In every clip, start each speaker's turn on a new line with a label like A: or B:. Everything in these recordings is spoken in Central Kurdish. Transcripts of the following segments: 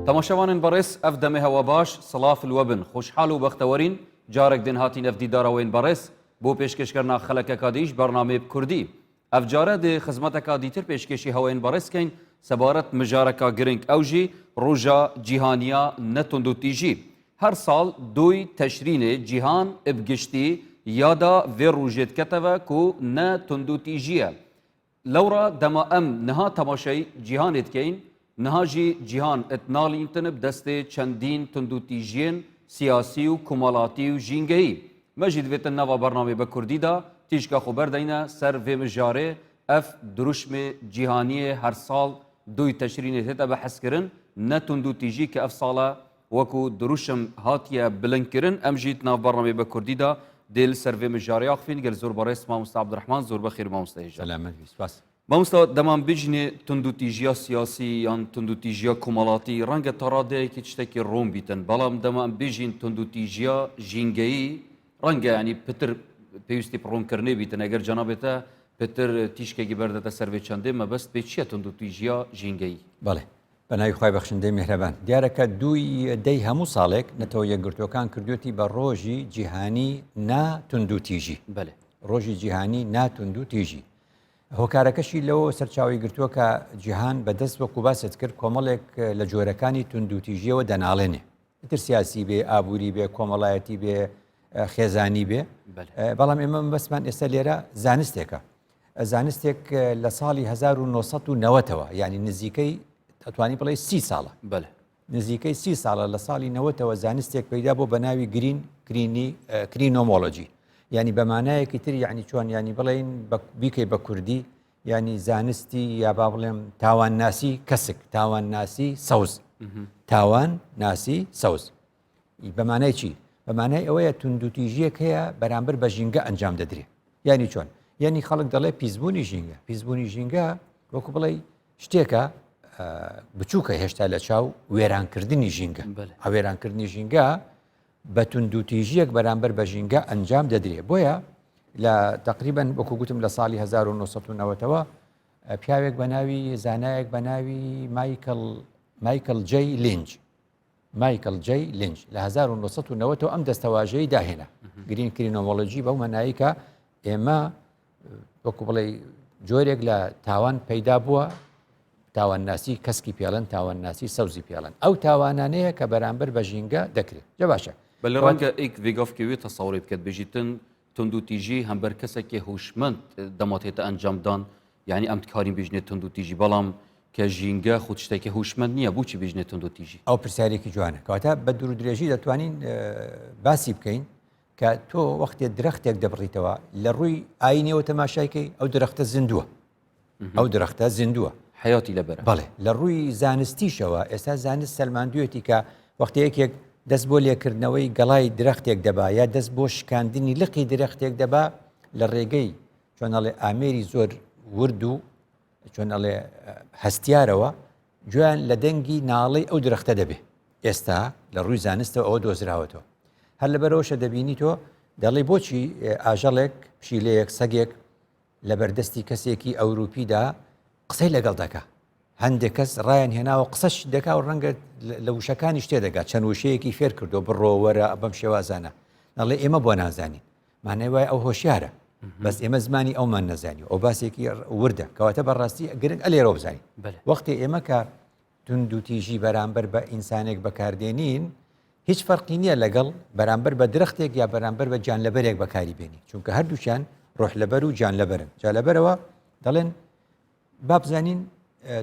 A: تەماشەوانن بەڕێز ئەف دەمێ هەوە باش سڵاف الوەبن خوشحال و بەختەوەرین جارێک دێن هاتین ئەف دیدارەوەین بەڕێز بۆ پێشکەشکردنا خەلەکەکە دیش بەرنامەی کوردی ئەف جارە دێ خزمەتەکە دیتر پێشکەشی هەوەین بەڕێزکەین سەبارەت مژارەکە گرنگ ئەو ژی ڕۆژە جیهانیە نەتوند و تیژی هەر ساڵ دوی تەشرینێ جیهان ئبگشتی یادا vê rûjê diketeve ku ne tundûtîjî ye. Lewra dema em niha temaşeyî cîhanê dikeyin, niha jî cîhan et nalîntin bi destê çendîn tundûtîjiyên siyasî û komalatî û jîngehî. Me jî divêtin nava bernamê bi Kurdî da tîşka xwe berdeyne ser vê mijarê ev duruşmê cîhaniyê her sal duy teşrînê tête behezkirin ne tundûtîjî ki ev sala wekû duruşim hatiye bilindkirin em jî nav bernamê bi Kurdî da دل سروی مجاری آخفین گل زور برای اسم ماموستا عبدالرحمن زور بخیر ماموستا هجا
B: سلامت بس
A: ماموستا دمان بجنه تندوتیجیا سیاسی یا تندوتیجیا کمالاتی رنگ تراده که چتکی روم بیتن بالام دمان بجن تندوتیجیا جینگی رنگ یعنی پتر پیوستی پروم کرنه بیتن اگر جنابتا پتر تیشکه گبرده تا سروی چنده ما بس به چیه تندوتیجیا جینگی
B: بله بەناوی خی بەخشندەی میهرەبان دیارەکە دوی دەی هەموو ساڵێک نەتەوە یەکگرتوەکان کردوێتی بە ڕۆژی جیهانی ناتوندوتیژی
A: بله
B: ڕۆژی جیهانی ناتوندوتیژی هۆکارەکەشی لەوە سەرچاوی گرتووە کە جیهان بەدەست وەکو باست کرد کۆمەڵێک لە جۆرەکانی توندوتیژیەوە دەناڵێنێ ئیتر سیاسی بێ ئابووری بێ کۆمەڵایەتی بێ خێزانی بێ بەڵام ئێمە بەسمان ئێستا لێرە زانستێکە زانستێک لە ساڵی 1990ەوە یعنی نزیکەی ئەتوانی بڵێ 30 ساڵە نزیکەی 30 ساڵە لە ساڵی 90ەوە زانستێک پەیدا بۆ بە ناوی کرینۆمۆلۆجی ینی بەمانایەکی تر یعنی چۆن ینی بڵێن بیکەی بە کوردی ینی زانستی یا با بڵێم تاوانناسی کەسک تاوانناسی سەوز تاوانناسی سەوز بەمانای چی؟ بەمانای ئەوەیە توندوتیژیەک هەیە بەرامبەر بە ژینگە ئەنجام دەدرێ ینی چۆن؟ ینی خەڵک دەڵێ پیسبوونی ژینگە پیسبوونی ژینگە وەکو بڵێ شتێکە بچووکە هێشتا لە چاو وێرانکردنی ژینگە ئەو وێرانکردنی ژینگە بە توندوتیژیەک بەرامبەر بە ژینگە ئەنجام دەدرێت بۆیە لە تقریبەن وەکو گوتم لە ساڵی 1990ەوە پیاوێک بە ناوی زانایەک بە ناوی مایکل جەی لینج لە 1990ەوە ئەم دەستەواژەی داهێنا گرین کرینۆمۆلۆجی بەو مەناییکە ئێمە وەکو بڵێ جۆرێک لە تاوان پەیدا بووە تاوانناسی کەسکی پێڵەن تاوانناسی سەوزی پێڵەن ئەو تاوانانەیە کە بەرامبەر بە ژینگە دەکرێت جە باشە
A: بەلێ ڕەنگە ئەیک ڤێگافکەوێت تەسەوڕێت کرد بژیتن تندوتیژی هەمبەر کەسێکی هوشمەند دەماتێتە ئەنجامدان یعنی ئەم کارین بژنێت تندوتیژی بەڵام کە ژینگە خود شتێکی هوشمەند نییە بۆچی بژنێت تندوتیژی
B: ئەو پرسیارێکی جوانە کەواتە بە دوور و درێژی دەتوانین باسی بکەین کە تۆ وەختێ درەختێک دەبڕیتەوە لە ڕووی ئاینەوە تەماشایکەی ئەو درەختە زیندووە
A: حیاتی لەبەر
B: بەڵێ لە ڕووی زانستیشەوە ئێستا زانست سەلماندوێتی کە وەختی یەکێک دەست بۆ لێکردنەوەی گەڵای درەختێک دەبا یا دەست بۆ شکاندنی لقی درەختێک دەبا لە ڕێگەی چۆنەڵێ ئامێری زۆر ورد و چۆنەڵێ هەستیارەوە گویان لە دەنگی ناڵەی ئەو درەختە دەبێ ئێستا لە ڕووی زانستەوە ئەوە دۆزراوەتەوە هەر لەبەرەوەشە دەبینی تۆ دەڵێ بۆچی ئاژەڵێک پشیلەیەک سەگێک لە بەردەستی کەسێکی ئەوروپیدا قسەی لەگەڵ دەکا هەندێک کەس ڕایان هێناوە قسەش دەکا و ڕەنگە لە وشەکانی شتێ دەگات چەند وشەیەکی فێر کردو بڕۆ وەرە بەم شێوازانە دەڵێ ئێمە بۆ نازانین مانای وایە ئەو هۆشیارە بەس ئێمە زمانی ئەومان نەزانی ئەو باسێکی وردە کەواتە بەڕاستی گرنگ ئەلێرە بزانین وەختی ئێمە کە توندوتیژی بەرامبەر بە ئینسانێک بەکاردێنین هیچ فەرقی نییە لەگەڵ بەرامبەر بە درەختێک یا بەرامبەر بە جانلەبەرێک بەکاری بێنی چونکە هەردووچیان ڕۆحلەبەر و جانلەبەرن جانلەبەرەوە دەڵێن با بزانین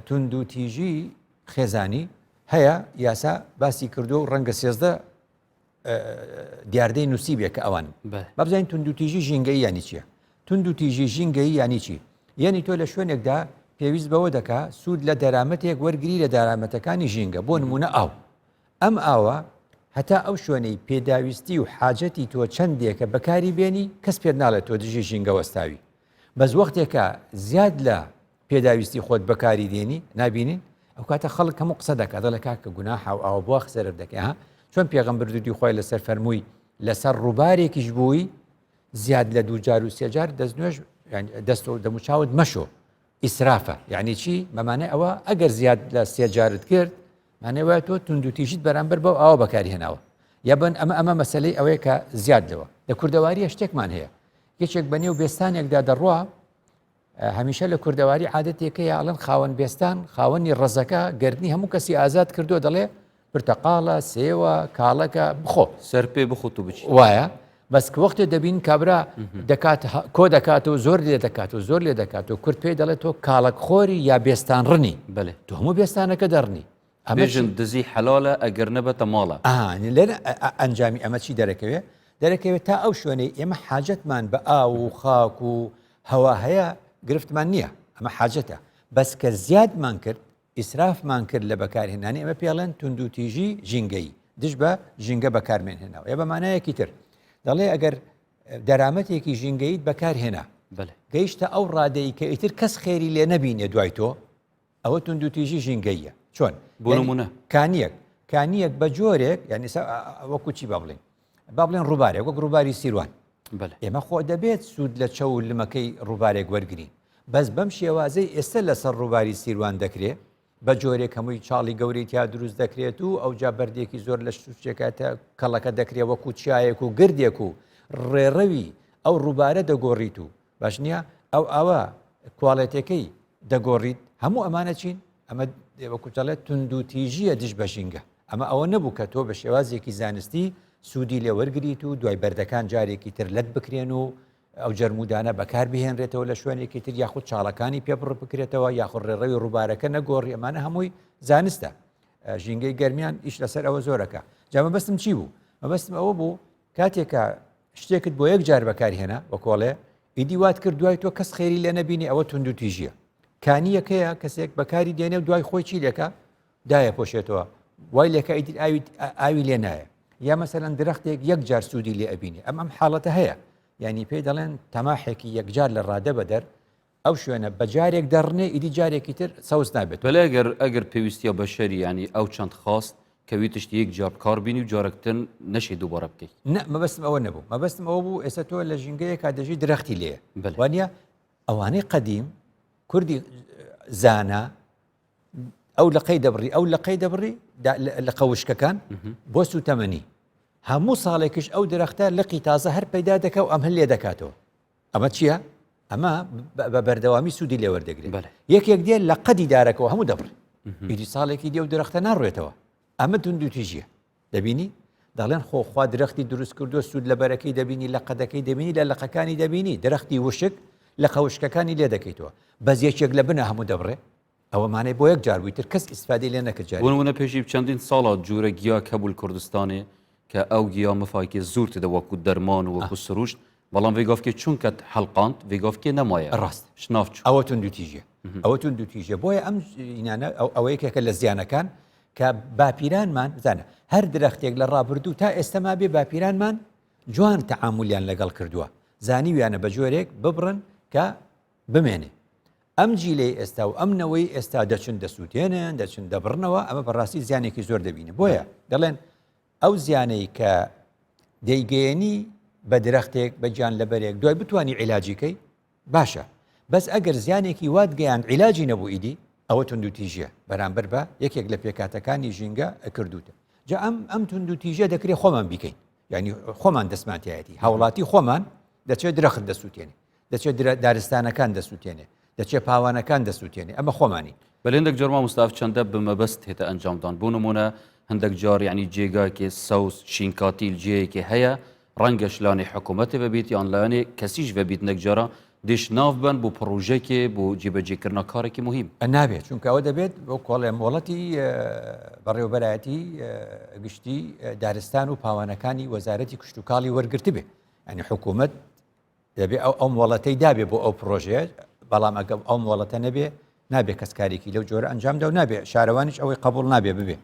B: توندوتیژی خێزانی هەیە یاسا باسی کردو و ڕەنگە 13 دیاردەی نووسیبێک کە ئەوان با بزانین توندوتیژی ژینگەی ینی چییە توندوتیژی ژینگەی ینی چی یعنی تۆ لە شوێنێکدا پێویست بەوە دەکا سوود لە دەرامەتێک وەرگری لە دارامەتەکانی ژینگە بۆ نمونە ئەم ئاوە هەتا ئەو شوێنەی پێداویستی و حاجەتی تۆ چەندێکە بەکاری بێنی کەس پێ ناڵێت تۆ دژی ژینگە وەستاوی بەس وەختێکە زیاد لە پێداویستی خۆت بەکاری دێنی نبینین ئەو کاتە خەڵک هەموو قسە دەکات دەڵێ کاکە گوناحە و ئاوە بۆ خسەرت دەکەی ها چۆن پێغەمبەر دوودی خۆی لەسەر فەرمووی لەسەر ڕووبارێکیش بووی زیاد لە 2 جار و 3 جار دەستنوێژ دەست و دەموچاوت مەشۆ ئیسرافە یعنی چی بەمانە ئەوە ئەگەر زیاد لە 3 جارت کرد معنی وایە تۆ توندوتیژیت بەرامبەر بەو ئاوە بەکارهێناوە یا بن ئەمە مەسلەی ئەوەیە کە زیاد لەوە لە کوردەواریە شتێکمان هەیە یەکێک بە نێو بێستانێکدا دەڕوا هەمیشە لە کوردەواری عادەتێکەیە ئاڵن خاوەن بێستان خاوەنی ڕزەکە گردنی هەموو کەسی ئازاد کردو دەڵێ پرتەقاڵە سێوە کاڵەکە بخۆ
A: سەر پێ بخۆت و بچی
B: وایە بەس وەختێ دەبین کابرا دەکات کۆ دەکات و زۆر لێ دەکات و زۆر لێ دەکات و کورد پێی دەڵێت تۆ کاڵک خۆری یا بێستان ڕنی
A: بڵێ
B: تۆ هەموو بێستانەکە دەڕنی
A: بێژن دزی حەلالە ئەگەر نەبەتە ماڵە
B: لێرە ئەنجامی ئەمە چی دەرەکەوێت تا ئەو شوێنەی ئێمە حاجەتمان بە ئاو و خاک و هەوا هەیە گرفتمان نییە ئەمە حاجەتە بەس کە زیادمان کرد ئیسرافمان کرد لە بەکارهێنانی ئەمە پێڵێن توندوتیژی ژینگەی دش بە ژینگە بەکارمێنهێناوە ێ بەمانایەکی تر دەڵێ ئەگەر دەرامەتێکی ژینگەیت بەکارهێنا گەیشتە ئەو ڕادەی کە ئیتر کەس خێری لێ نەبینێ دوای تۆ ئەوە توندوتیژی ژینگەیە چۆن
A: بۆ نمونە
B: کانیەک بە جۆرێک یعنی وەکو چی با بڵێن ڕووبارێک وەک ڕووباری سیروان ئێمە خۆ دەبێت سوود لە چەو لمەکەی ڕووبارێک وەرگین بەس بەم شێوازەی ئێستا لەسەر ڕووباری سیروان دەکرێت بە جۆرێک هەمووی چاڵی گەورەی تیا دروست دەکرێت و ئەو جا بەردێکی زۆر لە شوچێکاتە کەڵەکە دەکرێت وەکو چایەک و گردێک و ڕێڕەوی ئەو ڕووبارە دەگۆڕیت و باش نییە ئەو ئاوە کوواڵێتەکەی دەگۆڕیت هەموو ئەمانە چین ئەمە وەکوتەڵێت توندوتیژیە دش بە ژینگە ئەمە ئەوە نەبوو کە تۆ بە شێوازێکی زانستی سوودی لێ وەرگریت و دوای بەردەکان جارێکی تر لەت بکرێن و ئەو جەرمودانە بەکار بهێنرێتەوە لە شوێنێکی تر یاخود چاڵەکانی پێبڕ بکرێتەوە یاخود ڕێڕەوی ڕووبارەکە نەگۆڕی ئەمانە هەمووی زانستە ژینگەی گەرمیان ئیش لەسەر ئەوە زۆرەکە جا مەبەستم چی بوو مەبەستم ئەوە بوو کاتێکە شتێکت بۆ یەک جار بەکارهێنا وەکۆڵێ ئیدی وات کرد دوای تۆ کەس خێری لێ نەبینی ئەوە توندوتیژیە کانیەکەیە کەسێک بەکاری دێنێ و دوای خۆی چی لێکە دایە پۆشێتەوە وای لێکە ئیتر ئاوی لێ نایە یا مەسەلەن درەختێک یەک جار سوودی لێ ئەبینی ئەم حاڵەتە هەیە یعنی پێی دەڵێن تەماحێکی یەکجار لە ڕادە بەدەر ئەو شوێنە بە جارێک دەڕنێ ئیدی جارێکی تر سەوز نابێت
A: بەلێ ئەگەر پێویستیە بە شەری ینی ئەو چەند خاست کەوی تشتی یەک جار کار بینی و جارەکتن نەشی دووبارە بکەیت
B: مەبەستم ئەوە نەبوو مەبەستم ئەوە بوو ئێستا تۆ لە ژینگەیە کاتدەژی درەختی لێە وانە ئەوانەی قەدیم کوردی زانە ئەو لەقەی دەبڕی ئەو لەقەی دەبڕی لە قەوشکەکان بۆ سوتەمەنی هەموو ساڵێکش ئەو درەختە لقی تازە هەر پەیدا دەکە و ئەم هەل لێ دەکاتەوە ئەمە چییە؟ ئەمە بە بەردەوامی سوودی لێ وەردەگرێت یەکێک دێ لە قەدی دارەکەەوە هەموو دەبڕی ئیدی ساڵێکی دێ و درەختە ناڕوێتەوە ئەمە توندوتیژیە دەبینی دەڵێن خۆخوا درەختی دروست کردو سوود لە بەرەکەی دەبینی لە قەدەکەی دەبینی لە لەقەکانی دەبینی درەختی وشک لە قەوشکەکانی لێ دەکەیتەوە بەس یەکێک لە بنە هەموو دەبڕێ ئەوە مانای بۆ یەک جار بوویتر کەس ئیسفادەی لێ نەکرد
A: بۆنمونە پێشی چەندین ساڵە جوورە گیا کەبول کوردستانێ کە ئەو گیا مفاکێ زورتە وەکو دەرمان و وەکو سروشت بەڵام وێگافکێ چونکە حەڵقاند وێگافکێ نەمایە
B: ڕاست
A: شناف
B: ئەوە توندوتیژیە ئەوە توندوتیژە بۆیە ئەم ئەوە یەکێکە لە زیانەکان کە باپیرانمان بزانە هەر درەختێک لە ڕابردوو تا ئێستەما بێ باپیرانمان جوان تەعاملیان لەگەڵ کردووە زانیویانە بە جۆرێک ببڕن کە بمێنێ ئەم جیلەی ئێستا و ئەمنەوەی ئێستا دەچن دەسووتێنن دەچن دەبڕنەوە ئەمە بەڕاستی زیانێکی زۆر دەبینە بۆیە دەڵێن ئەو زیانەی کە دەیگەیەنی بە درەختێک بە گیان لەبەرێک دوای بتوانانی عیلاجیکەی باشە بەس ئەگەر زیانێکی وات گەیان عیلاجی نەبوو ئیدی ئەوە توندوتیژیە بەرامبەر بە یەکێک لە پێکاتەکانی ژینگە کردوتە جا ئەم توندوتیژە دەکرێت خۆمان بیکەین یعنی خۆمان دەسماتایەتی هاوڵاتی خۆمان دەچێت درەخت دەسووتێنێ دەچێت دارستانەکان دەسووتێنێ دەچێت پاوانەکان دەسووتێنێ ئەمە خۆمانی
A: بەلێندێک جۆرما مستاف چەندە بمەبەست هێتە ئەنجامدان بۆ نمونە هەندێک جار یعنی جێگاکێ سەوس شینکاتیل جەیەکی هەیە ڕەنگە شلانی حکوومەتێ بەبیێت یان لایەنێ کەسیش بەبیت نەکجارە دێش ناو بن بۆ پرۆژێکێ بۆ جێبەجێکردنا کارێکی مهم
B: نابێت چونکە ئەوە دەبێت بۆ کۆڵێ مۆڵەتی بەڕێوەبەرایەتی گشتی دارستان و پاوانەکانی وەزارەتی کشتتوکاڵی وەرگرت بێ ئەنی حکوومەت دەبێت ئەو مۆڵەتەی دابێ بۆ ئەو پرۆژێ بەڵام ئەگەم ئەو مۆڵەتە نەبێ نابێت کەسکارێکی لەو جۆرە ئەنجامدا و نابێت شارەوانیش ئەوەی قبول نابێ ببێ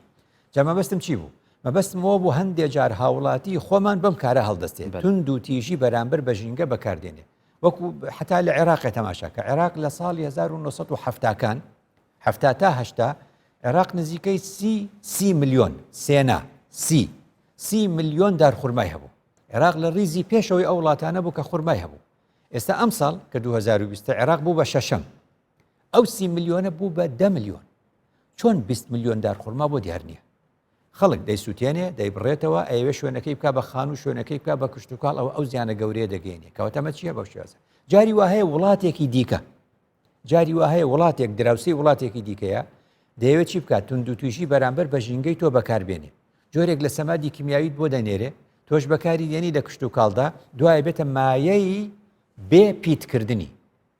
B: جا مەبەستم چی بوو مەبەستمەوە بوو هەندێک جار هاوڵاتی خۆمان بەم کارە هەڵدەستێت توندوتیژی بەرامبەر بە ژینگە بەکاردێنێ وەکو حتا لە عێراقی تەماشاکە عێراق لە ساڵی 1970کان هەفتا تا هەشتا عێراق نزیکەی سی ملیۆن سێنا سی ملیۆن دار خورمای هەبوو عێراق لە ریزی پێشەوەی ئەو وڵاتانە بوو کە خورمای هەبوو ئێستا ئەم ساڵ کە 2020 عێراق بوو بە شەشەم ئەو 30 ملیۆنە بوو بە 10 ملیۆن چۆن 20 میلیۆن دارخورما بۆ دیار نییە خەڵک دەیسووتێنێ دەیبڕێتەوە ئەوێ شوێنەکەی بک بە خان و شوێنەکەی بک بە کشتتوکاڵ ئەو زیانە گەورەیە دەگەێنێ کەواتەمە چییە بەو شێوازە جاری وهەیە وڵاتێکی دیکە جاری وهەیە وڵاتێک دراوسی وڵاتێکی دیکەیە دەیەوێت چی بکات تونند و تویژی بەرامبەر بە ژینگەی تۆ بەکاربێنێ جۆرێک لە سەمادی کیمیاویت بۆ دەنێرێ تۆش بەکاری دێنی لە کشت و کاڵدا دوایە بێتە مایەی بێ پیتکردنی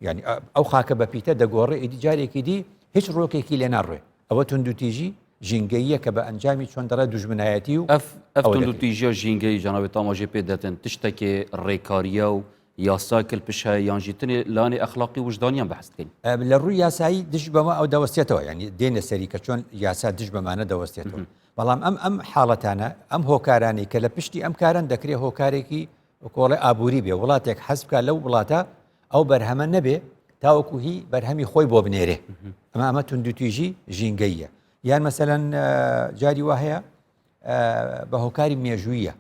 B: یعنی ئەو خاکە بە پیتە دەگۆڕێ ئیدی جارێکی دی هیچ ڕۆکێکی لێ ناڕێ ئەوە تونند و تیژی ژینگەییە کە بە ئەنجامی چۆن دەڕێ دوژمنایەتی و
A: ئەف تونند و تیژە ژینگەی جاناوێت ئاماژێ پێ دەتن تشتێکێ ڕێکاریە و یاسا کلپشە یانژیتنێ لانێ ئەخلاقی وجدانیان بەحث بکەین
B: لە ڕووی یاسایی دش بەمە ئەو دەوەستێتەوە ینی دێنە سەری کە چۆن یاسا دش بەمانە دەوەستێتەوە بەڵام ئەم حاڵەتانە ئەم هۆکارانی کە لە پشتی ئەم کارن دەکرێت هۆکارێکی کۆڵی ئابووری بێ وڵاتێک حەزبکە لەو وڵاتە ئەو بەرهەمە نەبێ تاوەکو هی بەرهەمی خۆی بۆ بنێرێ ئەمە تونند و تویژی ژینگەییە یان مەسەلەن جاری وا هەیە بە هۆکاری مێژوویە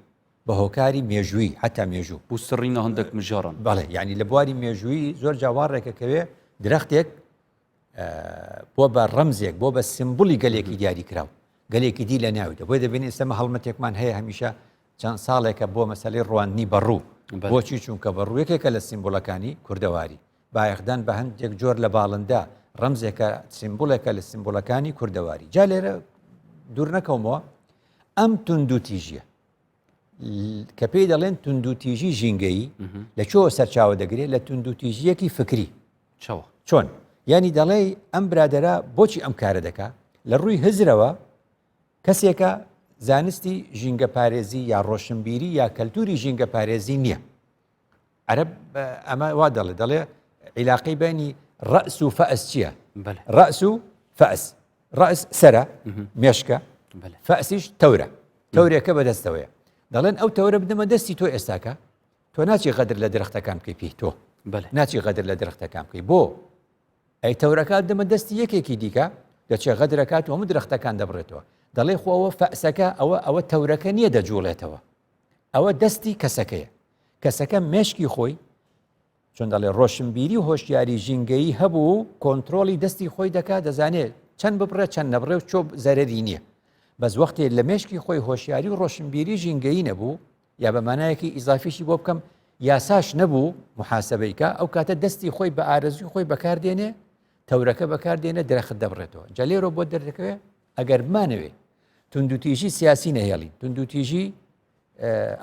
B: بە هۆکاری مێژووی حتا مێژوو
A: بۆ سڕینە هەندێک مژارن
B: بەڵێ ینی لە بواری مێژووی زۆر جاوارڕێکەکەوێ درەختێک بۆ بە ڕەمزێک بۆ بە سمبولی گەلێکی دیاری کراو گەلێکی دی لە ناویدا بۆی دەبێن ئێستەمە هەڵمەتێکمان هەیە هەمیشە چەند ساڵێکە بۆ مەسەلەی ڕواندنی بەڕوو بۆچی چونکە بەڕوویەکێکە لە سیمبولەکانی کوردەواری بایەخدان بە هەندێک جۆر لە باڵندا ڕەمزێکە سیمبولێکە لە سیمبولەکانی کوردەواری جا لێرە دوور نەکەومەوە ئەم تونند و تیژیە کە پێی دەڵێن تونند و تیژی ژینگەیی لە چۆ سەرچاوە دەگرێت لە تونند و تیژیەکی فکری چۆن ینی دەڵێ ئەم برادەرە بۆچی ئەم کارە دەکا لە ڕووی هزرەوە کەسێکە زانستی ژینگە پارێزی یا ڕۆشنبیری یا کەلتوری ژینگە پارێزی نییە عەرەب ئەمە وا دەڵێ عیلاقەی بینی ڕەس و فەئس چییە ڕەس و فەئس ڕەس سەرە مێشکە فەئسیش تەورە تەورێکە بەدەستەوەیە دەڵێن ئەو تەورە بدەمە دەستی تۆ ئێستاکە تۆ ناچی غەدر لە درەختەکان بکەی پێی تۆ ناچی غەدر لە درەختەکان بکەی بۆ ئەی تەورەکات دەمە دەستی یەکێکی دیکە دەچێ غەدرەکات و هەموو درەختەکان دەبڕێتەوە دەڵێ خۆ ئەوە فەئسەکە ئەوە تەورەکە نییە دەجوڵێتەوە ئەوە دەستی کەسەکەیە کەسەکە مێشکی خۆی چۆن دەڵێ ڕۆشنبیری و هۆشیاری ژینگەیی هەبوو کۆنتترۆلی دەستی خۆی دەکات دەزانێت چەند ببڕێ چەند نەبڕێ و چۆ زەرری نییە بەس وەختێ لە مێشکی خۆی هۆشیاری و ڕۆشنبیری ژینگەیی نەبوو یا بە مانایەکی ئیزافیشی بۆ بکەم یاساش نەبوو محاسبەیکە ئەو کاتە دەستی خۆی بە ئارەزوی خۆی بەکاردێنێ تەورەکە بەکاردێنێ درەخت دەبڕێتەوە جا لێرە بۆ دەردەکەوێت ئەگەر بمانەوێ تونند و تیژی سیاسی نەهێڵین تونند و تیژی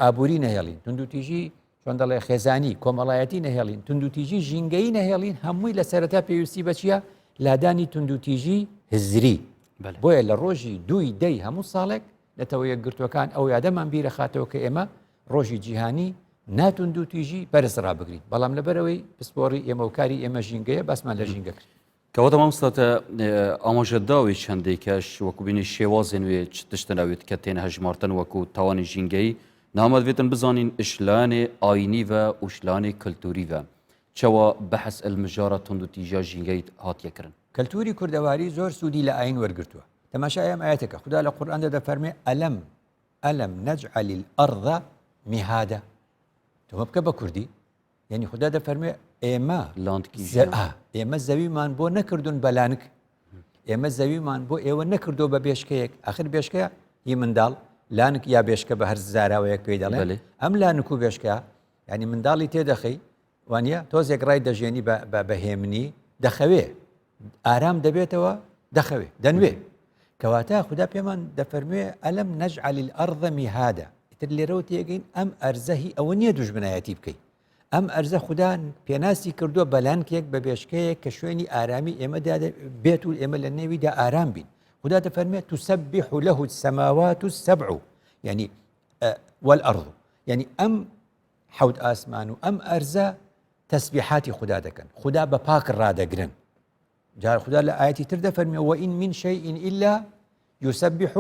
B: ئابووری نەهێڵین تونند و تیژی چۆن دەڵێ خێزانی کۆمەڵایەتی نەهێڵین تونند و تیژی ژینگەیی نەهێڵین هەمووی لە سەرەتا پێویستی بە چییە لادانی تونند و تیژی هزری بۆیە لە ڕۆژی دوی دەی هەموو ساڵێک لەتەوە یەکگرتوەکان ئەو یادەمان بیرە خاتەوە کە ئێمە ڕۆژی جیهانی ناتونند و تیژی بەرز ڕابگرین بەڵام لەبەرەوەی پسپۆڕی ئێمە و کاری ئێمە ژینگەیە باسمان لە ژینگە کرد
A: کەواتە مامۆستاتە ئاماژەداوی چەندێکەش وەکوبینی شێوازێن وێ تشتە ناوێت کە تێنە هەژمارتن وەکو تاوانی ژینگەی نامەدوێتن بزانین ئشلانێ ئاینی و ئوشلانێ کلتوری و چەوە بەحث المژارە تونند و تیژە ژینگەی هاتیەکردن
B: کەلتوری کوردەواری زۆر سوودی لە ئاین وەرگرتووە تەماشای ئەم ئاەتەکە خدا لە قورئاندا دەفەرمێ ئەلەم نەجعل الأرض میهادە تۆمە بکە بە کوردی یعنی خدا دەفەرمێ ئێمە زەویمان بۆ نەکردوون بەلانک ئێمە زەویمان بۆ ئێوە نەکردو بە بێشکەیەک ئاخر بێشکەیە هی منداڵ لانک یا بێشکە بە هەر زاراوەیەک پێی دەڵێن ئەم لانک و بێشکە ینی منداڵی تێدەخەی وانە تۆزێک ڕای دەژێنی بە بەهێمنی دەخەوێ ئارام دەبێتەوە دەخەوێ دەنوێ کەواتە خدا پێمان دەفەرموێ ئەلەم نەجعل الأرض میهادە ئیتر لێرەوە تێگەین ئەم ئەرزەهی ئەوە نییە دوژمنایەتی بکەیت ئەم ئەرزە خوددا پێناسی کردووە بەلانکێک بە بێشکەیەک کە شوێنی ئارامی ئێمەدا بێت و ئێمە لە نێویدا ئارام بین خوددا دەفەرمێت تسبح له السماوات السبع يعني والأرض يعني ئەم حەوت ئاسمان و ئەم ئەرزە تەسبیحاتی خوددا دەکەن خوددا بە پاک ڕادەگرن جار خوددا لە ئاەتی تر دەفەرمێ وإن من شيء إلا يسبح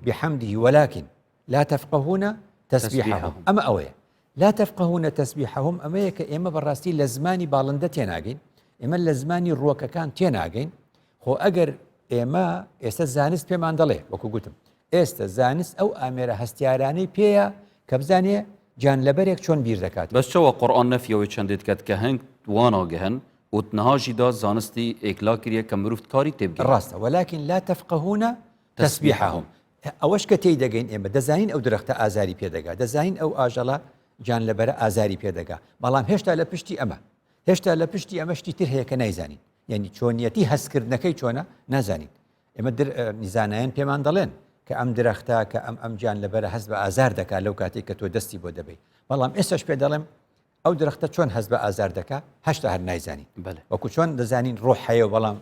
B: بحمده ولكن لا تفقهون تسبيحهم أما أويا لا تفقهون تسبيحهم أما يك إما بالراستي لزماني بالندة تيناجين إما لزماني الروكا كان تيناجين خو أجر إما استزانس بما عندله وكو قلتم استزانس أو أمير هستياراني بيا كبزانية جان لبريك شون بير دكات
A: بس شو قرآن نفي ويشندت كات كهنگ وانا جهن و تنهاژیدا زانستی ئێکلا کریە کە مرۆڤ کاری تێبگەێت
B: ڕاستە ولكن لا تفقهون تسبيحهم ئەوەش کە تێی دەگەین ئێمە دەزانین ئەو درەختە ئازاری پێدەگا دەزانین ئەو ئاژەڵە جان لەبەرە ئازاری پێدەگا بەڵام هێشتا لە پشتی ئەمە هێشتا لە پشتی ئەمە شتی تر هەیە کە نایزانین یعنی چۆنیەتی هەستکردنەکەی چۆنە نازانین ئێمە نیزانایان پێمان دەڵێن کە ئەم درەختە کە ئەم جان لەبەرە هەست بە ئازار دەکات لەو کاتێک کە تۆ دەستی بۆ دەبێت بەڵام ئێستاش پێ دەڵێم ئەو درەختە چۆن هەست بە ئازار دەکات هەشتا هەر نایزانین وەکو چۆن دەزانین ڕۆح هەیە بەڵام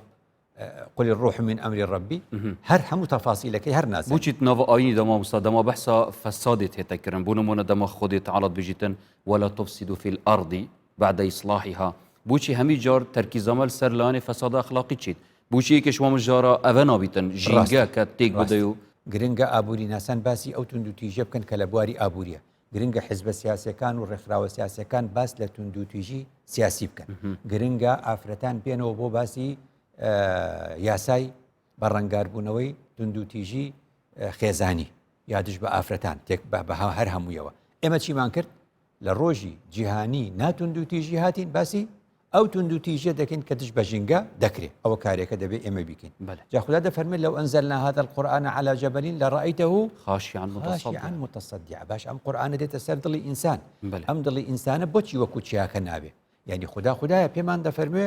B: قل الروح من أمر ربي هر همو تفاصيلك هر ناس
A: بوچیت ناو آینی دما مصادمه بحثا فسادت هتا کرن بونمونه دما خودت علت بجیتن ولا تفسدوا في الأرض بعد إصلاحها بوچی همی جار ترکیز عمل سر لان فساد اخلاقی چید بوچی که شما مجارا اونا بیتن جینگا که تیک بدیو
B: گرنگا آبوری ناسان باسی او تندو تیجی بکن کلبواری آبوریه گرنگا حزب سیاسی کان و رخراو سیاسی کان باس لتندو تیجی سیاسی بکن گرنگا آفرتان بینو بو باسی یاسای بەڕەنگاربوونەوەی توندوتیژی خێزانی یادش بە ئافرەتان تێک بە هەر هەموویەوە ئێمە چیمان کرد لە ڕۆژی جیهانی ناتوندوتیژی هاتین باسی ئەو توندوتیژە دەکەین کە دش بە ژینگە دەکرێت ئەوە کارێکە دەبێت ئێمە بیکەین جا خوددا دەفەرمێت لەو ئەنزەلنا هذا القورآن على جبل لرأيته خاشعا متصدعا باش ئەم قورآنە دێتە سەر دڵی ئینسان ئەم دڵی ئینسانە بۆچی وەکو چیاکە نابێ یعنی خوددایە پێمان دەفەرموێ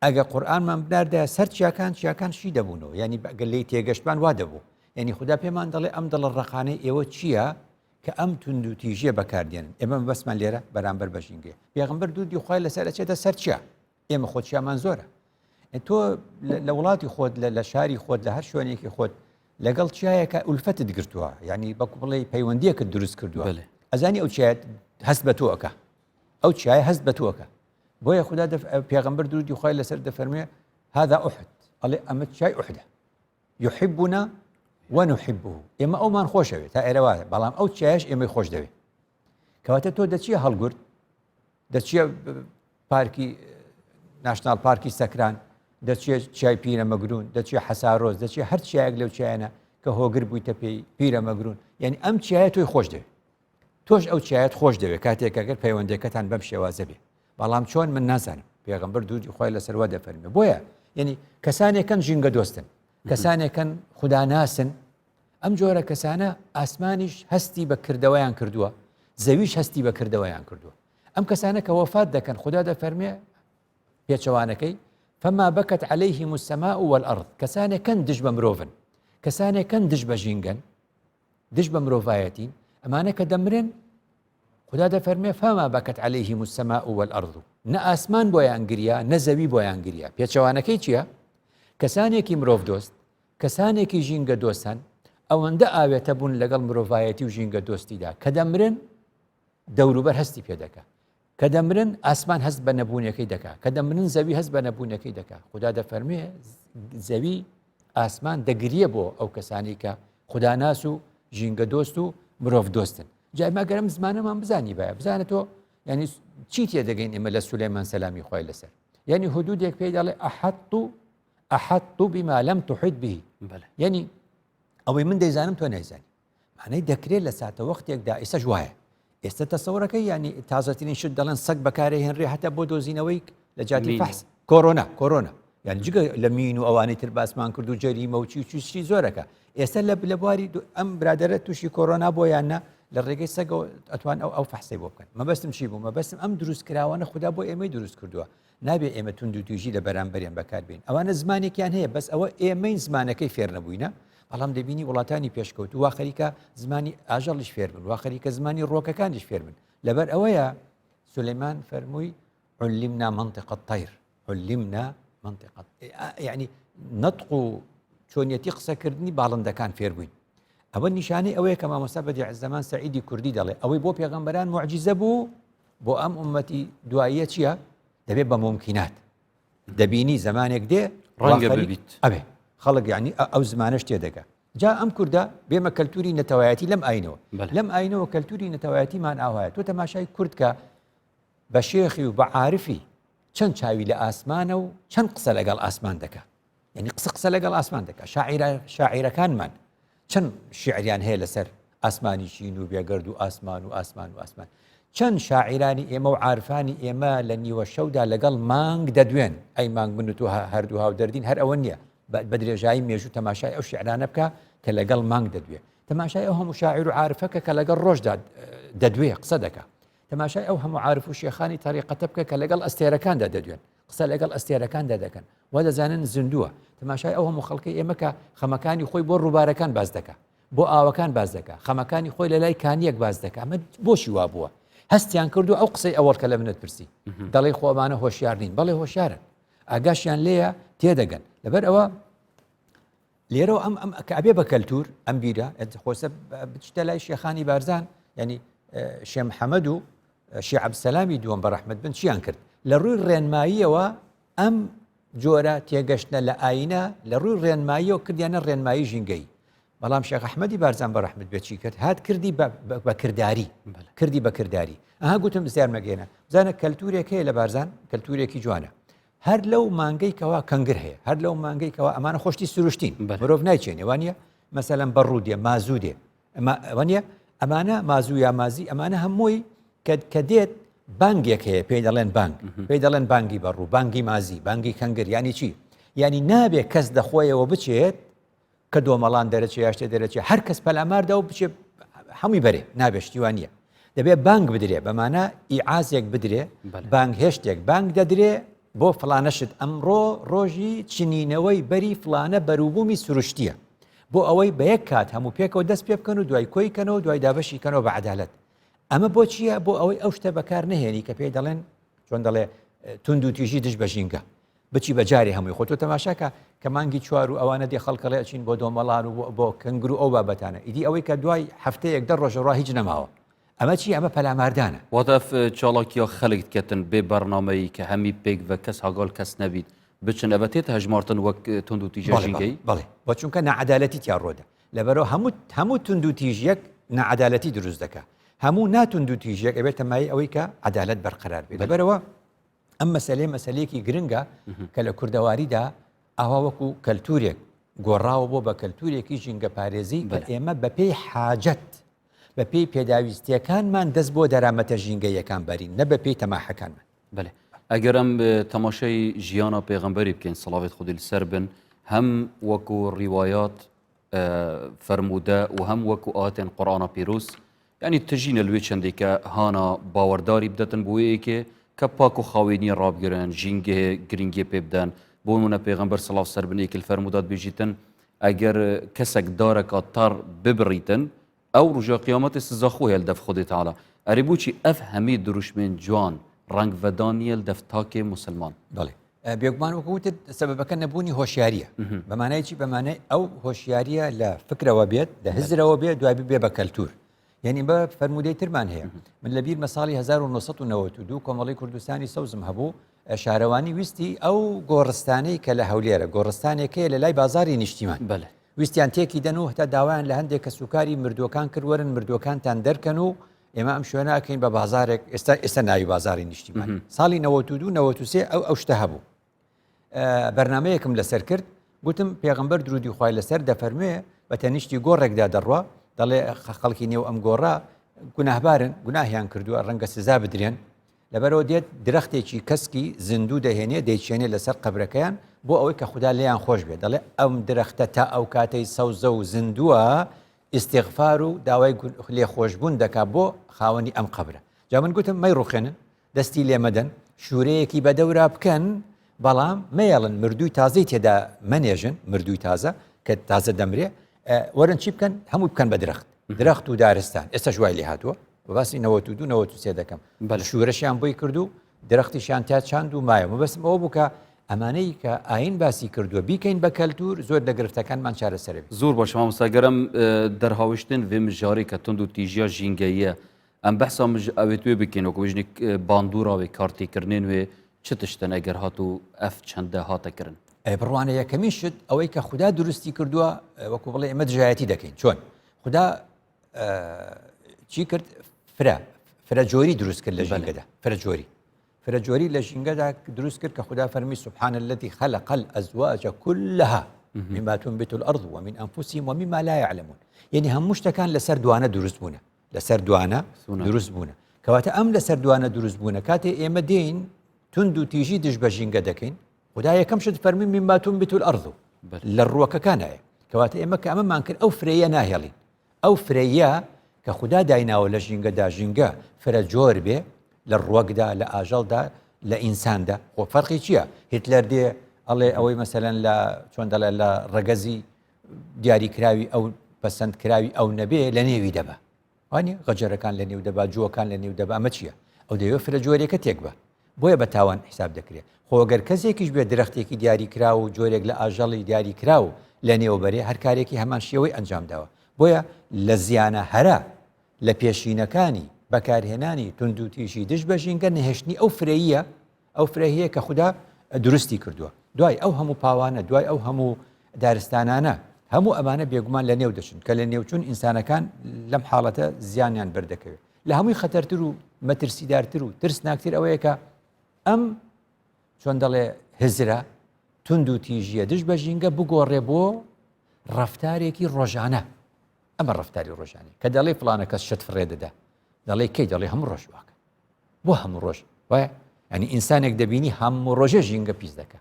B: ئەگە قورآنمان بناردە سەر چیاکان شی دەبوونەوە ینی گەلەی تێگەشتمان وا دەبوو یعنی خوددا پێمان دەڵێ ئەم دڵە ڕقانەی ئێوە چییە کە ئەم توندوتیژیە بەکاردێنن ئێمە بەسمان لێرە بەرامبەر بەژینگێ پێغەمبەر دوودی خوای لەسەر ئەچێتە سەر چیە ئێمە خۆچیامان زۆرە تۆ لە وڵاتی خۆت لە شاری خۆت لە هەر شوێنێکی خۆت لەگەڵ چیایەکە ئولفەتت گرتووە یعنی بەکو بڵێ پەیوەندیەکە دروست کردووە ئەزانی ئەو چیایەت هەست بە تۆەکە ئەو چیایە هەست بە تۆەکە بۆیە خوددا پێغەمبەر درودی خوای لەسەر دەفەرمێ هذا أحد ئەڵێ ئەمە چای ئوحدە يحبنا ونحبه ئێمە ئەومان خۆشەوێت تا ئێرەوە بەڵام ئەو چایش ئێمەی خۆش دەوێت کەواتە تۆ دەچیە هەڵگورت دەچیە پارکی ناشنال پارکی سەکران دەچێت چای پیرە مەگرون دەچێت حەسارۆز دەچێت هەر چایەک لەو چایەنە کە هۆگر بوویتە پێی پیرە مەگرون یعنی ئەم چایە تۆی خۆش دەوێت تۆش ئەو چایەت خۆش دەوێت کاتێک ئەگەر پەیوەندەکەتان بەم شێوازە بێ بەڵام چۆن من نازانم پێغەمبەر دوودی خوای لەسەروا دەفەرمێ بۆیە یعنی کەسانێکن ژینگە دۆستن کەسانێکن خوداناسن ئەم جۆرە کەسانە ئاسمانیش هەستی بە کردەوەیان کردووە زەویش هەستی بە کردەوەیان کردووە ئەم کەسانە کە وەفات دەکەن خوددا دەفەرمێ پێچەوانەکەی فما بكت عليهم السماء والأرض کەسانێکن دژ بە مرۆڤن کەسانێکن دژ بە ژینگەن دژ بە مرۆڤایەتین ئەمانە کە دەمرن خوددا دەفەرمێ فما بكت عليهم السماء والأرض نە ئاسمان بۆیان گریا نە زەوی بۆیان گریا پێچەوانەکەی چییە کەسانێکی مرۆڤ دۆست کەسانێکی ژینگە دۆستن ئەوەندە ئاوێتە بوون لەگەڵ مرۆڤایەتی و ژینگە دۆستیدا کە دەمرن دەوروبەر هەستی پێ دەکات کە دەمرن ئاسمان هەست بە نەبوونەکەی دەکات کە دەمرن زەوی هەست بە نەبوونەکەی دەکات خوددا دەفەرمێ زەوی ئاسمان دەگریە بۆ ئەو کەسانی کە خوداناس و ژینگە دۆست و مرۆڤ دۆستن جای ماگەرم زمانەمان بزانی بایە بزانە تۆ ینی چی تێ دەگەین ئێمە لە سولەیمان سەلامی خوای لەسەر یعنی حدودێک پێی دەڵێ ئەحەط بما لم تحط به یعنی ئەوەی من دەیزانم تۆ نایزانی معنەی دەکرێت لە ساتە وەختێکدا ئێستاش وایە ئێستا تەسەوڕەکەی ینی تازەترین شت دەڵێن سەگ بەکارهێنرێ هەتا بۆ دۆزینەوەی لە جاتی فەحس کۆرۆنا یعنی جگە لە مین و ئەوانەی تر باسمان کرد و جەریمە و چی زۆرەکە ئێستا لە بواری ئەم برادەرە تووشی کۆرۆنا بۆیانە لە ڕێگەی سەگەوە ئەتوان ئەو فەحسەی بۆ بکەن مەبەستم چی بوو مەبەستم ئەم دروست کراوانە خوددا بۆ ئێمەی دروست کردووە نابێ ئێمە توندوتیژی لە بەرامبەریان بەکاربێن ئەوانە زمانێکیان هەیە بەس ئەوە ئێمەی زمانەکەی فێر نەبووینە بەڵام دەبینی وڵاتانی پێشکەوت و واخەریکە زمانی ئاژەڵیش فێر بن واخەریکە زمانی ڕۆکەکانیش فێر بن لەبەر ئەوەیە سولەیمان فەرمووی علمنا منطق الطير علمنا منطق يعني نطق چۆنیەتی قسەکردنی باڵندەکان فێر بووین ئەوە نیشانەی ئەوەیە کە مامۆستا بەدیع الزەمان سەعیدی کوردی دەڵێ ئەوەی بۆ پێغەمبەران موعجیزە بوو بۆ ئەم ئومەتی دواییە چییە دەبێت بە ممکنات دەبینی زمانێک دێ
A: ڕەنگە ببیت
B: ئەبێ خەڵک یعنی ئەو زمانەش تێدەگا جا ئەم کووردە بێمە کەلتوری نەتەوایەتی لەم ئاینەوە کەلتوری نەتەوایەتیمان ئاوایە تۆ تەماشای کورد کە بە شێخی و بە عارفی چەند چاوی لە ئاسمانە و چەند قسە لەگەڵ ئاسمان دەکات یعنی قسە لەگەڵ ئاسمان دەکات شاعیرەکانمان چەند شعریان هەیە لەسەر ئاسمانی چین و بێگەرد و ئاسمان چەند شاعیرانی ئێمە و عارفانی ئێمە لە نیوە شەودا لەگەڵ مانگ دەدوێن ئەی مانگ من و تۆ هەردوو هاو دەردین هەر ئەوە نییە بە درێژایی مێژوو تەماشای ئەو شیعرانە بکە کە لەگەڵ مانگ دەدوێ تەماشای ئەو هەموو شاعیر و عارفەکە کە لەگەڵ ڕۆژدا دەدوێ قسە دەکە تەماشای ئەو هەموو عارف و شێخانی تەریقەتە بکە کە لەگەڵ ئەستێرەکاندا دەدوێن قسە لەگەڵ ئەستێرەکاندا دەکەن وا دەزانن زیندووە تەماشای ئەو هەموو خەڵکی ئێمە کە خەمەکانی خۆی بۆ ڕووبارەکان باز دەکە بۆ ئاوەکان باز دەکە خەمەکانی خۆی لە لای کانیەک باز دەکە ئەمە بۆشی وا بووە هەستیان کردو ئەو قسەی ئەوەڵ کە لە منت پرسی دەڵێ خۆمانە هۆشیار نین بەڵێ هۆشیارن ئاگاشیان لێیە تێدەگەن لەبەر ئەوە لێرەوە ئەم کە ئەبێ بە کەلتور ئەم بیرە خۆسە بچتە لای شێخانی بارزان ینی شێ محەممەد و شێ عەبدسەلامی دووەم بە ڕەحمەت بن چیان کرد لە ڕووی ڕێنماییەوە ئەم جۆرە تێگەشتنە لە ئاینە لە ڕووی ڕێنماییەوە کردیانە ڕێنمایی ژینگەی بەڵام شێخ ئەحمەدی بارزان بە ڕەحمەت بێ چی کرد هات کردی بە کردداری کردی بە کردداری ئەها گوتم زیار مەگەێنە بزانە کەلتورێک هەیە لە بارزان کەلتورێکی جوانە هەر لەو مانگەی کەوا کەنگر هەیە هەر لەو مانگەی کەوا ئەمانە خۆشتی سروشتین مرۆڤ نایچێنێ وانە مەسەلەن بەڕوودێ مازوو دێ وانە ئەمانە مازوو یا مازی ئەمانە هەمووی کە دێت بانگێک هەیە پێی دەڵێن بانگ پێی دەڵێن بانگی بەڕوو بانگی مازی بانگی کەنگر ینی چی ینی نابێ کەس دەخۆیەوە بچێت کە دۆمەڵان دەرەچێ یا شتێ دەرەچێ هەر کەس پەلاماردا و بچێ هەمووی بەرێ نابێشتیوان نیە دەبێت بانگ بدرێ بەمانە ئیعازێک بدرێ بانگ هێشتێک بانگ دەدرێ بۆ فلانەشت ئەمڕۆ ڕۆژی چنینەوەی بەری فلانە بەروبوومی سروشتیە بۆ ئەوەی بە یەک کات هەموو پێکەوە دەست پێ بکەن و دوای کۆیکەنەوە دوای دابەشی کەنەوە بە عەدالەت ئەمە بۆ چییە بۆ ئەوەی ئەو شتە بەکار نهێنی کە پێی دەڵێن چۆن دەڵێ تونند و تیژی دش بە ژینگە بچی بە جاری هەمووی خۆ تۆ تەماشاکە کە مانگی چوار و ئەوانە دێ خەڵکەڵێ ئەچین بۆ دۆمەڵان و بۆ کەنگر و ئەو بابەتانە ئیدی ئەوەی کە دوای هەفتەیەک دە ڕۆژە ڕوا هیچ نەماوە ئەمە چی ئەمە پەلاماردانە
A: واتەف چاڵکییا خەڵک دکەتن بێ بەرنامەی کە هەمی پێک بە کەس هاگال کەس نەبیت بچن ئەبەتێت هەژمارتن وەک تونند و تیژە ژینگەی
B: بەڵێ بۆ چونکە نەعەدالەتی تیا ڕۆدە لەبەرەوە هەموو تونند و تیژیەک نەعەدالەتی دروست دەکات هەموو ناتونند و تیژیەک ئەبێتە مای ئەوەی کە عەدالەت بەرقەرار بێت لەبەرەوە ئەم مەسەلەیەکی گرنگە کە لە کوردەواریدا ئاوا وەکو کەلتورێک گۆڕاوە بۆ بە کەلتورێکی ژینگە پارێزی کە ئێمە بە پێی حاجەت بە پێی پێداویستیەکانمان دەست بۆ دەرامەتە ژینگەیەکان بەرین نە بە پێی تەماحەکانمان
A: بەێ ئەگەر ئەم تەماشای ژیانە پێغەمبەری بکەین سەڵاوێت خودی لەسەر بن هەم وەکو ڕیوایات فەرموودە و هەم وەکو ئاتێن قورئانە پیرۆز یعنی تژینە لێ چەندێکە هانا باوەڕداری بدەتن بۆ یەکێ کە پاک و خاوێنی ڕابگرن ژینگە گرنگی پێ بدەن بۆ نمونە پێغەمبەر سەڵاو سەر بن یەکێ فەرمودات بێژیتن ئەگەر کەسێک دارێکە تار ببڕیتن ئەو ڕۆژە قیامەتی سزا خۆی هەلدەف خودی تەعالا ئەرێ بۆچی ئەف هەمێ دروشمێن جوان ڕنگ ڤەدانیە دەف تاکێ موسڵمان
B: بەڵێ بێگومان وەکوتت سەبەبەکە نەبوونی هۆشیاریە بەمانای چی بەمانەی ئەو هۆشیاریە لە فکرەوە بێت لە هزرەوە بێت دوای بێ بە کەلتور یعنی بە فەرمودەی ترمان هەیە من لە بیر مەساڵی 1992 کۆمەڵی کوردستانی سەوزم هەبوو شارەوانی ویستی ئەو گۆڕستانەی کە لە هەولێرە گۆڕستانێکەیە لە لای بازاری نیشتیمان
A: بەڵێ
B: ویستیان تێکی دەن و هەتا داوایان لە هەندێک کە سوکاری مردوەکان کردوەرن مردوەکانتان دەرکەن و ئێمە ئەم شوێناکەین بە بازارێک ئێستا ناوی بازاری نیشتیمان ساڵی 92 ئەو شتە هەبوو بەرنمەیەکم لەسەر کرد گوتم پێغەمبەر درودی خوای لەسەر دەفەرموێ بە تەنیشتی گۆڕێکدا دەڕوا دەڵێ خەڵکی نێو ئەم گۆڕا گوناهبارن گوناهیان کردووە ڕەنگە سزا بدرێن لەبەرەوە دێت درەختێکی کەسکی زیندوو دەهێنێ دەیچێنێ لەسەر قەبرەکەیان بۆ ئەوەی کە خوددا لێیان خۆش بێت دەڵێ ئەم درەختە تا ئەو کاتەی سەوزە و زیندووە ئیستیغفار و داوای لێ خۆشبوون دەکات بۆ خاوەنی ئەم قەبرە جا من گوتم مەی ڕوخێنن دەستی لێمەدەن شوورەیەکی بەدەورا بکەن بەڵام مەیەڵن مردووی تازەی تێدا مەنێژن مردووی تازە کە تازە دەمرێ وەرن چی بکەن هەموو بکەن بە درەخت و دارستان ئێستا ژوای لێ هاتووە باسی 92 دەکەم شوورەشیان بۆی کردو درەختیشیان تا چاند و مایە مەبەستم ئەوە بووکە ئەمانەی کە ئاین باسی کردووە بیکەین بە کەلتور زۆر لە گرفتەکانمان چارەسەر
A: زۆر باش مامۆستاگەرم دەرهاوشتن vê mijarê که tund û tîjiya jîngeyî em behsa ew wê bikên wekû jinî bandûra wê kartêkirinên wê çi tiştin eger hatû ev çende hate kirin
B: بڕوانە یەکەمی شت ئەوەی کە خوددا درستی کردووە وەکو بڵێ ئێمە دژایەتی دەکەین چۆن خوددا چی کرد فرە جۆری دروست کرد لە ژینگەدا فرە جۆری لە ژینگەدا دروست کرد کە خوددا فەرمی سبحان الذي خلق الأزواج كلها مما تنبت الأرض ومن أنفسهم ومما لا يعلمون يعني هەموو شتەکان لەسەر دوانە دروست بوونە کەواتە ئەم لە سەردوانە دروست بوونە کاتێ ئێمە دێین تند و تیژی دژ بە ژینگە دەکەین خدا یەکەم شت فەرمی مما تنبت الأرض لە ڕووەکەکانایە کەواتە ئێمە کە ئەمەمان کرد ئەو فرەیە ناهێڵین ئەو فرەیە کە خدا دایناوە لە ژینگەدا ژینگە فرە جۆر بێ لە ڕوەکدا لە ئاژەڵدا لە ئینساندا خۆ فەرقی چییە؟ هیتلەر دێ ئەڵێ ئەوەی مەسەلەن لە چۆن دەڵێ لە ڕەگەزی دیاریکراوی ئەو پەسەندکراوی ئەو نەبێ لە نێوی دەبە وانە غەجەرەکان لە نێو دەبا جووەکان لە نێو دەبا ئەمە چییە؟ ئەو دەیەوە فرە جۆرێکە تێک بە بۆیە بە تاوان حساب دەکرێت خۆگەر کەسێکیش بێ درەختێکی دیاریکرا و جۆرێک لە ئاژەڵی دیاریکرا و لە نێوبەرێ هەر کارێکی هەمان شێوەی ئەنجام داوە بۆیە لە زیانە هەرە لە پێشینەکانی بەکارهێنانی تند و تیژی دژ بە ژینگە نەهێشتنی ئەو فرەیە ئەو فرەیە کە خوددا دروستی کردووە دوای ئەو هەموو پاوانە دوای ئەو هەموو دارستانانە هەموو ئەمانە بێگومان لە نێو دەچن کە لە نێوچوون ئینسانەکان لەم حاڵەتە زیانیان بەردەکەوێت لە هەمووی خەتەرتر و مەترسیدارتر و ترسناکتر ئەوەیە کە ئەم چۆن دەڵێ هزرە تند و تیژیە دژ بە ژینگە بگۆڕێ بۆ ڕەفتارێکی ڕۆژانە ئەمە ڕەفتاری ڕۆژانەی کە دەڵێ فڵانە کەس شت فڕێ دەدا دەڵێ کەی دەڵێ هەموو ڕۆژ واکە بۆ هەموو ڕۆژ وایە ینی ئینسانێک دەبینی هەموو ڕۆژە ژینگە پیس دەکە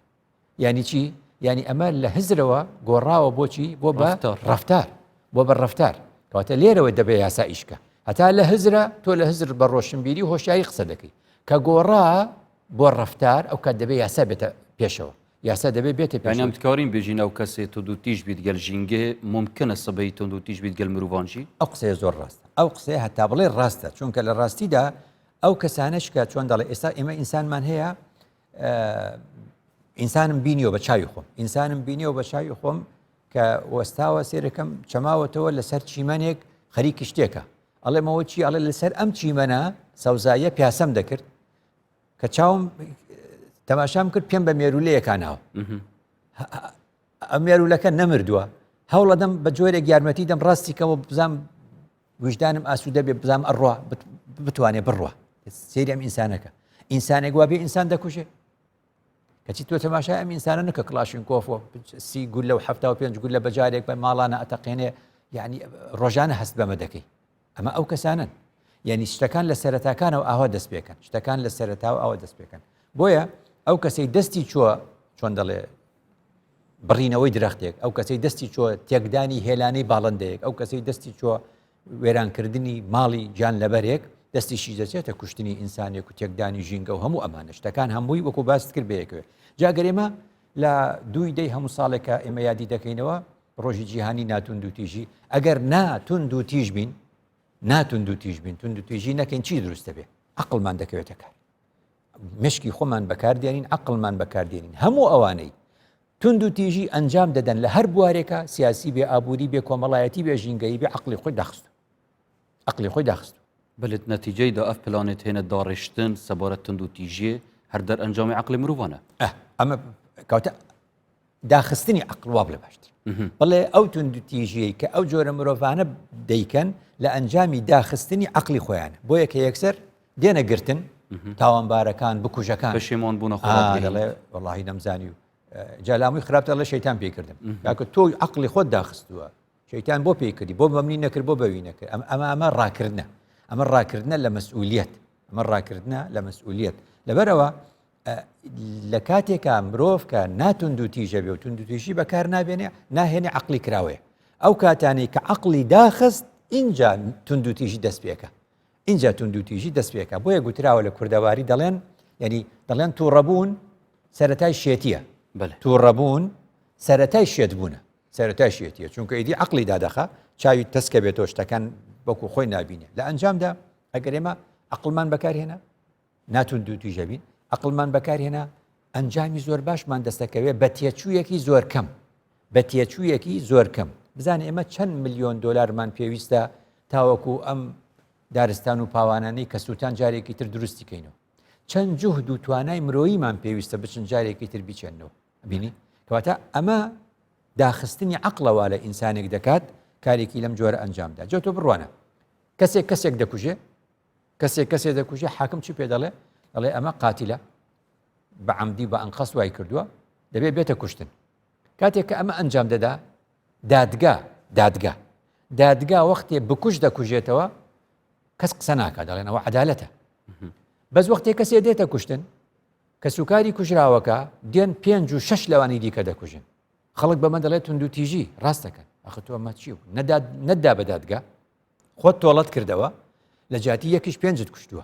B: یعنی چی؟ یعنی ئەمە لە هزرەوە گۆڕاوە بۆچی بۆ بە ڕەفتار بۆ بە ڕەفتار کەواتە لێرەوە دەبێ یاسا ئیشکە هەتا لە هزرە تۆ لە هزر بە ڕۆشنبیری هۆشیاری قسە دەکەی کە گۆڕا بۆ ڕەفتار ئەو کات دەبێ یاسا بێتە پێشەوە یاسا دەبێت بێتە
A: پێیان تکارین بێژین ئەو کەسێ تند و تیژ بیت گەل ژینگێ ممکنە سبەی تند و تیژ بیت گەل مرۆڤانژی
B: ئەو قسەیە زۆر ڕاستە ئەو قسەیە هەتا بڵێ ڕاستە چونکە لە ڕاستیدا ئەو کەسانش کە چۆن دەڵێ ئێستا ئێمە ئینسانمان هەیە ئینسانم بینیەوە بە چاوی خۆم ئینسانم بینیەوە بە چاوی خۆم کە وەستاوە سێرەکەم چەماوەتەوە لەسەر چیمەنێک خەریکی شتێکە ئەڵێمەوە چی ئەڵێ لەسەر ئەم چیمەنە سەوزاییە پیاسەم دەکرد کە چاوم تەماشام کرد پێم بە مێرولەیەکاناوە ئەم مێرولەکە نەمردووە هەوڵەدەم بە جۆرێک یارمەتی دەم ڕاستیکەوە بزانم وجدانم ئاسوودە بێ بزانم ئەڕوا بتوانێ بڕوە سێری ئەم ئینسانەکە ئینسانێک وا بێ ئینسان دەکوژێ کەچی تۆ تەماشای ئەم ئینسانە نەکە کڵاشین کۆفۆ 30 گول لەو 75 گول لە بەجارێک بە ماڵانە ئەتەقێنێ یعنی ڕۆژانە هەست بەمە دەکەی ئەمە ئەو کەسانن یعنی شتەکان لە سەرەتاکانەوە ئاوا دەست پێکەن شتەکان لە سەرەتاوە ئاوا دەست پێکەن بۆیە ئەو کەسەی دەستی چووە چۆن دەڵێ بڕینەوەی درەختێک ئەو کەسەی دەستی چووە تێکدانی هێلانەی باڵندەیەک ئەو کەسەی دەستی چووە وێرانکردنی ماڵی گیان لەبەرێک دەستیشی دەچێتە کوشتنی ئینسانێک و تێکدانی ژینگە و هەموو ئەمانە شتەکان هەمووی وەکو باست کرد بەیەکوێ جاگەرێمە لە 2 دەی هەموو ساڵێکە ئێمە یادی دەکەینەوە ڕۆژی جیهانی ناتوند و تیژی ئەگەر ناتوند و تیژ بین ناتوند و تیژ بین تند و تیژی نەکەین چی دروستە بێ عەقڵمان دەکەوێتە کار مشکی خۆمان بەکاردێنین عەقڵمان بەکاردێنین هەموو ئەوانەی تند و تیژی ئەنجام دەدەن لە هەر بوارێکە سیاسی بێ ئابووری بێ کۆمەڵایەتی بێ ژینگەی بێ عەقڵی خۆی داخست
A: بلت نەتیجەی دا ئەف پلانێت هێنە داڕێشتن سەبارەت تند و تیژیە هەر دەر ئەنجامی عەقڵی مرۆڤانە
B: ئەمە کەواتە داخستنی عەقڵ وا بڵێ باشتر بڵێ ئەو تند و تیژیەی کە ئەو جۆرە مرۆڤانە دەیکەن لە ئەنجامی داخستنی عەقڵی خۆیانە بۆیە کە یەکسەر دێنە گرتن تاوانبارەکان بکوژەکان
A: پەشیمان بوونە
B: دەڵێ وەڵاهی نەمزانی و جالامووی خراپتە لە شەیتان پێی کردم یاکە تۆ عەقڵی خۆت داخستووە شەیتان بۆ پێی کردی بۆ بەمنی نەکرد بۆ بەوی نەکرد ئەمە ڕاکردنە ئەمە ڕاکردنە لە مەسئولیەت ئەمە ڕاکردنە لە مەسئولیەت لەبەرەوە لە کاتێکە مرۆڤ کە ناتوند و تیژە بێ و تند و تیژی بەکار نابێنێ ناهێنێ عەقڵی کراوەیە ئەو کاتانەی کە عەقڵی داخست اینجا تند و تیژی دەست پێکە اینجا تند و تیژی دەست پێکە بۆیە گوتراوە لە کوردەواری دەڵێن یعنی دەڵێن تووڕەبوون سەرەتای شێتیە تووڕەبوون سەرەتای شێت بوونە سەرەتای شێتیە چونکە ئیدی عەقڵی دادەخە چاوی تەسکە بێتەوە شتەکان بەکو خۆی نابینێ لە ئەنجامدا ئەگەر ئێمە عەقڵمان بەکارهێنا ناتوند و تیژە بین عەقڵمان بەکارهێنا ئەنجامی زۆر باشمان دەستەکەوێت بە تێچوویەکی زۆر کەم بە تێچوویەکی زۆر کەم بزانێ ئێمە چەند ملیۆن دۆلارمان پێویستە تاوەکو ئەم دارستان و پاوانانەی کە سووتان جارێکی تر دروستی کەینەوە چەند جوهد و توانای مرۆییمان پێویستە بچن جارێکی تر بیچێنەوە بینی کەواتە ئەمە داخستنی عەقڵەوە لە ئینسانێک دەکات کارێکی لەم جۆرە ئەنجامدا جا تۆ بڕوانە کەسێک دەکوژێ کەسێک دەکوژێ حاکم چی پێ دەڵێ ئەمە قاتیلە بە عەمدی بە ئەنقەس وای کردووە دەبێت بێتە کوشتن کاتێک کە ئەمە ئەنجام دەدا دادگا وەختێ بکوژ دەکوژێتەوە کەس قسە ناکات دەڵێنەوە عەدالەتە بەس وەختێک کەسێ دێتە کوشتن کە سوکاری کوژراوەکە دێن 5 و 6 لەوانی دیکە دەکوژن خەڵک بەمە دەڵێت تونند و تیژی ڕاستەکەن ئەخ تۆ ئەمە چی و نەدا بە دادگا خۆت تۆڵەت کردەوە لە جاتی یەکیش 5 کوشتووە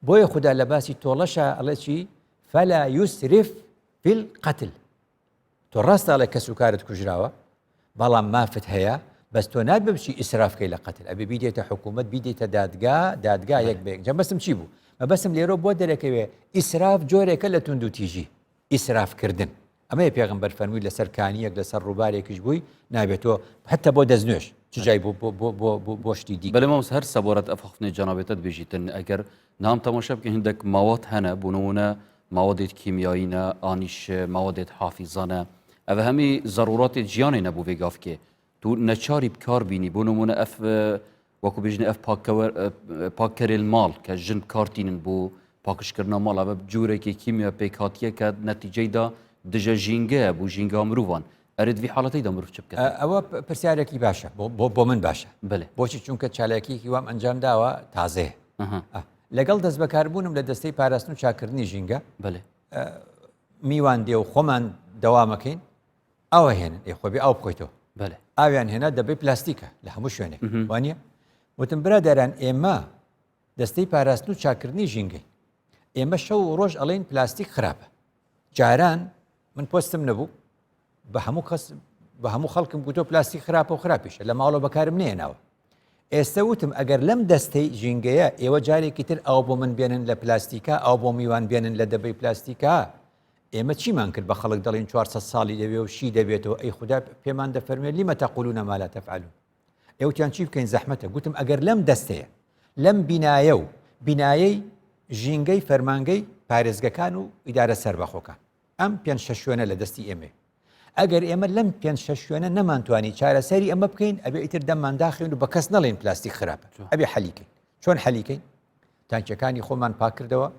B: بۆیە خوددا لە باسی تۆڵەشە ئەڵێ چی فەلا یوسرف فی القتل تۆ ڕاستە ئەڵێ کە سوکارت کوژراوە بەڵام مافت هەیە بەس تۆ نابێ بچی ئیسرافکەی لە قەتل ئەبێ بیدێتە حکوومەت بیدێتە دادگا یەک بێک جەمەسم چی بوو مەبەسم لێرە بۆ دەرەکەوێ ئیسراف جۆرێکە لە تونند و تیژی ئیسرافکردن ئەمەیە پێغەمبەر فەرمووی لەسەر کانیەک لەسەر ڕووبارێکیش بووی نابێتەوە حتى بۆ دەستنوێش چ جای بۆ شتی دی
A: بەڵێ مامۆستا هەر سەبارەت ئەفەخنێ جەنابێتت بێژیتن ئەگەر نام تەماشا بکەین هەندێک ماوەت هەنە بۆ نمونە ماوەدێت کیمیاییە ئانیش ماوەدێت حافیزانە ئەوە هەمی ضرورەتی جیانی نەبوو vێگافکێ تو نەچاری بکار بینی بۆ نمونە ئەف وەکو بێژنە ئەف پاککەرێل ماڵ کە ژن کارتینن بۆ پاکشکردنا ماڵ ئەوە جوورێکی کیمیا پێکهاتیە کە نەتیجەیدا دژە ژینگەیە بۆ ژینگا مرۆڤان ئەرێت وی حاڵەتەیدا مرۆڤ چ بکات
B: ئەوە پرسیارێکی باشە بۆ من باشە
A: بڵێ
B: بۆچی چونکە چالاکیکی وام ئەنجام داوە تازەیە لەگەڵ دەست بەکاربوونم لە دەستەی پاراستن و چاکردنی ژینگە
A: بڵێ
B: میوان دێ و خۆمان دەوامەکەین ئەوە هێنن خۆبی ئەو بخۆیتەوە
A: بڵێ
B: ئاویان هێنا دەبێ پلاستیکە لە هەموو شوێنێک وانە وتم برادەران ئێمە دەستەی پاراستن و چاکردنی ژینگەی ئێمە شەو و ڕۆژ ئەڵێن پلاستیک خراپە جاران من پۆستم نەبوو بە هەموو خەڵکم گوتۆ پلاستیک خراپە و خراپیشە لە ماڵەوە بەکارم نێناوە ئێستا وتم ئەگەر لەم دەستەی ژینگەیە ئێوە جارێکی تر ئەو بۆ من بێنن لە پلاستیکە ئەو بۆ میوان بێنن لە دەبەی پلاستیکە ئێمە چیمان کرد بە خەڵک دەڵێن 400 ساڵی دەبێ و شی دەبێتەوە ئەی خوددا پێمان دەفەرمێت لیمە تەقولون ما لا تفعلون ئێوتیان چی بکەین زەحمەتە گوتم ئەگەر لەم دەستەیە لەم بینایە و بینایەی ژینگەی فەرمانگەی پارێزگەکان و ئیدارە سەربەخۆکان ئەم 5 شوێنە لە دەستی ئێمە ئەگەر ئێمە لەم 5 شوێنە نەمانتوانی چارەسەری ئەمە بکەین ئەبێ ئیتر دەممان داخێن و بە کەس نەڵێن پلاستیک خراپە ئەبێ حەلیکەین چۆن حەلیکەین تانکیەکانی خۆمان پاک کردەوە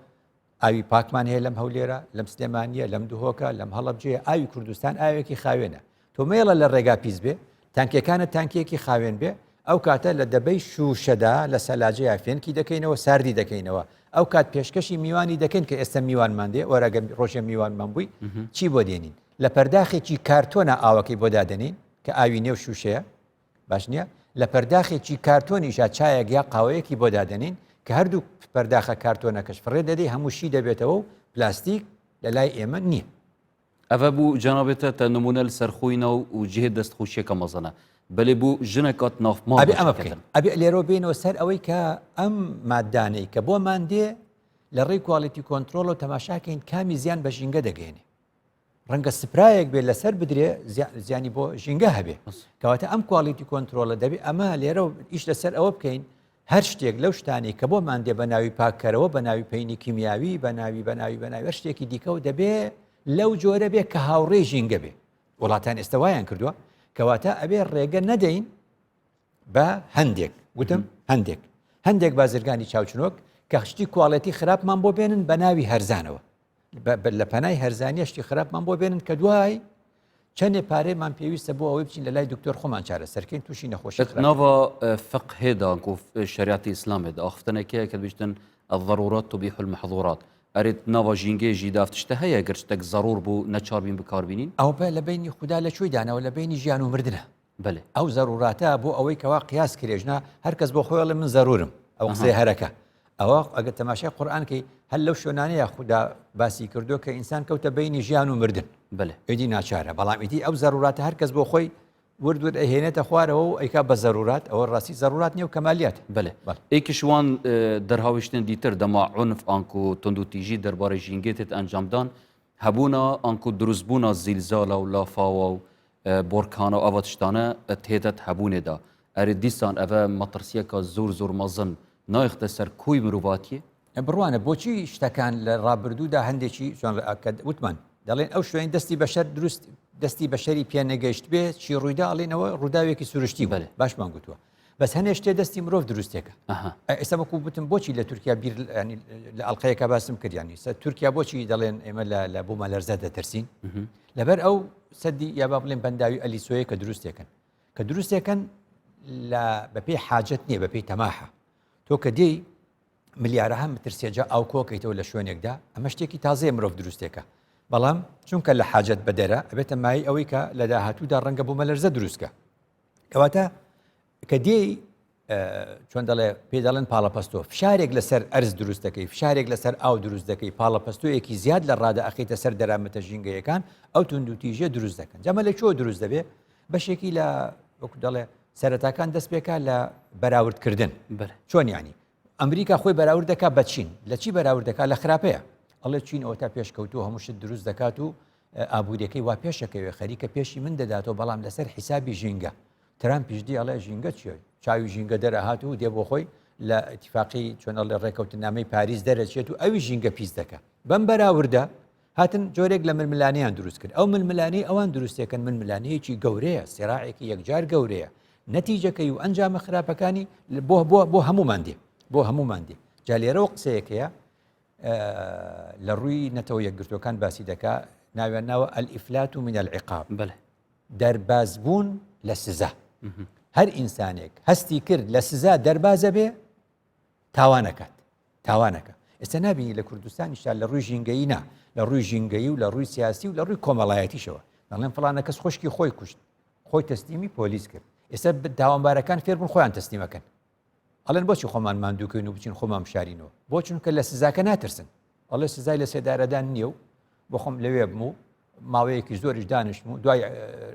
B: ئاوی پاکمان هەیە لەم هەولێرە لەم سلێمانیە لەم دوهۆکە لەم هەڵەبجەیە ئاوی کوردستان ئاوێکی خاوێنە تۆ مێڵە لە ڕێگا پیس بێ تانکیەکانە تانکیەکی خاوێن بێ ئەو کاتە لە دەبەی شوشەدا لە سەلاجەیە فێنکی دەکەینەوە ساردی دەکەینەوە ئەو کات پێشکەشی میوانی دەکەن کە ئێستا میوانمان دێ وەرەگە ڕۆژە میوانمان بووی چی بۆ دێنین لە پەرداخێکی کارتۆنە ئاوەکەی بۆ دادەنین کە ئاوی نێو شوشەیە باش نییە لە پەرداخێکی کارتۆنیشا چایەک یا قاوەیەکی بۆ دادەنین کە هەردوو پەرداخە کارتۆنەکەش فڕێ دەدەی هەمووشی دەبێتەوە و پلاستیک لە لای ئێمە نییە
A: ئەvە بوو جەنابێتە تە نمونە لە سەرخۆینەوە و جێ دەستخۆشیەکە مەزەنە بەلێ بوو ژنێکات نافماڵ
B: ئەمە بکەین ئەبێ لێرۆ بێنەوە سەر ئەوەی کە ئەم مادانەی کە بۆمان دێ لە ڕێی کواڵیتی کۆنتترۆل و تەماشاکەین کامی زیان بە ژینگە دەگەێنێ ڕەنگە سپرایەک بێت لەسەر بدرێ زیانی بۆ ژینگە هەبێ کەواتە ئەم کواڵیتی کۆنتترۆلە دەبێت ئەمە لێرە ئیش لەسەر ئەوە بکەین هەر شتێک لەو شتانی کە بۆمان دێ بە ناوی پاککەرەوە بە ناوی پەینی کیمیاوی بە ناوی هەر شتێکی دیکە و دەبێ لەو جۆرە بێ کە هاوڕێ ژینگە بێ وڵاتان ئێستا وایان کردووە کەواتە ئەبێ ڕێگە نەدەین بە هەندێک وتم هەندێک بازرگانی چاوچنۆک کە شتی کواڵەتی خراپمان بۆ بێنن بە ناوی هەرزانەوە لە پەنای هەرزانیە شتی خراپمان بۆ بێنن کە دوای چەندێ پارەیمان پێویستە بۆ ئەوەی بچین لە لای دکتۆر خۆمان چارە سەرکەین تووشی نەخۆشی
A: ناوە فقهێدا شریعتی ئیسلامێدا ئاختنەکەیە کە بشتن الضرورات تبيح المحظورات ئەرێت ناوە ژینگێژی دافتشتە هەیە گەر شتێک زەڕور بوو نەچاربین بکاربینین
B: ئەو بە لە بینی خوددا لە کوێی دانەوە لە بینی ژیان و مردنە
A: بەێ
B: ئەو زەروراتە بۆ ئەوەی کەوا قیاس کرێژنا هەرکەس بۆ خۆی من زەرورم ئەو قسەی هەرەکە ئەوە ئەگەر تەماشای قورئانکەی هەر لەو شوێنانەیە خوددا باسی کردو کە ئینسان کەوتە بینی ژیان و مردن
A: بەێ
B: ئیدی ناچارە بەڵام ئیدی ئەو زەروراتە هەرکەس بۆ خۆی وردور ئەهێنێتە خوارەوە و ئەیکا بە زەرورات ئەوە ڕاستی زەرورات نیە و کەمالیات
A: بەێ ئێکیشوان دەرهاویشتن دیتر دەما عنف ئانکو تونندوتیژی دەربارەی ژینگێتت ئەنجامدان هەبوونا ئانکو دروستبوونا زیلزالە و لافاوە و بۆرکانە و ئەوە تشتانە تێتت هەبوونێدا ئەرێ دیسان ئەvە مەترسیەکە زۆر مەزن نایختە سەر کوی مرۆڤاتیە
B: بڕوانە بۆچی شتەکان لە ڕابردوودا هەندێکی وتمان دەڵێن ئەو شوێن دەستی بەشەر دروست دەستی بەشەری پێنەگەشت بێت چی ڕوویدا ئەڵێنەوە ڕووداوێکی سروشتی
A: بەێ
B: باشمان گوتووە بەس هەنێ شتێ دەستی مرۆڤ دروستێکە ئێستا وەکو بتم بۆچی لە تورکیا بیر لە ئەڵلقەیەکە باسم کردیانی تورکیا بۆچی دەڵێن ئێمە لە بوومە لەرزە دەترسین لەبەر ئەو سەدی یا با بڵێن بەنداوی ئەلیسۆیە کە دروستێکن لە بەپێی حاجەت نییە بەپێی تەماحە تۆ کە دێی ملیارەها مترسێجا ئاو کۆکەیتەوە لە شوێنێکدا ئەمە شتێکی تازەیە مرۆڤ دروستێکە بەڵام چونکە لە حاجەت بەدەرە ئەبێتە مای ئەوەی کە لە داهاتوودا ڕەنگە بۆ مەلەرزە دروستکە کەواتە کە دێی چۆن دەڵێ پێ دەڵێن پاڵەپەستۆ فشارێک لەسەر ئەرز دروست دەکەی فشارێک لەسەر ئاو دروست دەکەی پاڵەپەستۆیەکی زیاد لە ڕادە ئەخیتە سەر دەرامەتە ژینگەیەکان ئەو توندوتیژە دروست دەکەن جەمە لە چۆ دروست دەبێ بەشێکی لە وەکو دەڵێ سەرەتاکان دەست پێکا لە بەراوردکردن چۆن ینی ئەمریکا خۆی بەراورد دەکات بە چین لە چی بەراورد دەکات لە خراپەیە ئەڵێ چین ئەوە تا پێشکەوتووە هەموو شت دروست دەکات و ئابوووریەکەی وا پێشەکەوێ خەریکە پێشی من دەداتەوە بەڵام لەسەر حیسابی ژینگە ترام پیشدی ئەڵێ ژینگە چیە چاوی ژینگە دەرەهات و دێ بۆ خۆی لە ئیتیفاقی چۆنە لە ڕێکەوتنامەی پاریس دەرەچێت و ئەوی ژینگە پیس دەکات بەم بەراوردە هاتن جۆرێک لە ململانیان دروست کرد ئەو ململانی ئەوان دروستێکن ململانەیەکی گەورەیە سێراعێکی یەکجار گەورەیە نەتیجەکەی و ئەنجامە خراپەکانی بۆ هەمومان دێ بۆ هەمومان دێ جا لێرەوە قسەیەکەیە لە ڕووی نەتەوە یەکگرتوەکان باسی دەکا ناوێن ناوە ئەلئیفلات من العقاب دەربازبوون لە سزا هەر ئینسانێک هەستی کرد لە سزا دەربازە بێ تاوانەکە ئێستا نابینی لە کوردستانیشتا لە ڕووی ژینگەیی نا لە ڕووی ژینگەیی و لە ڕووی سیاسی و لە ڕووی کۆمەڵایەتیشەوە دەڵێن فڵانە کەس خۆشکی خۆی کوشت خۆی تەسلیمی پۆلیس کرد ئێستا داوامبارەکان فێر بوون خۆیان تەسلیمەکەن ئەڵێن بۆچی خۆمان ماندووکەین و بچین خۆمان شارینەوە بۆ چونکە لە سزاکە ناترسن ئەڵێ سزای لە سێدارەدان نییە و بۆ خۆم لەوێ بم و ماوەیەکی زۆریش دانیشتم و دوای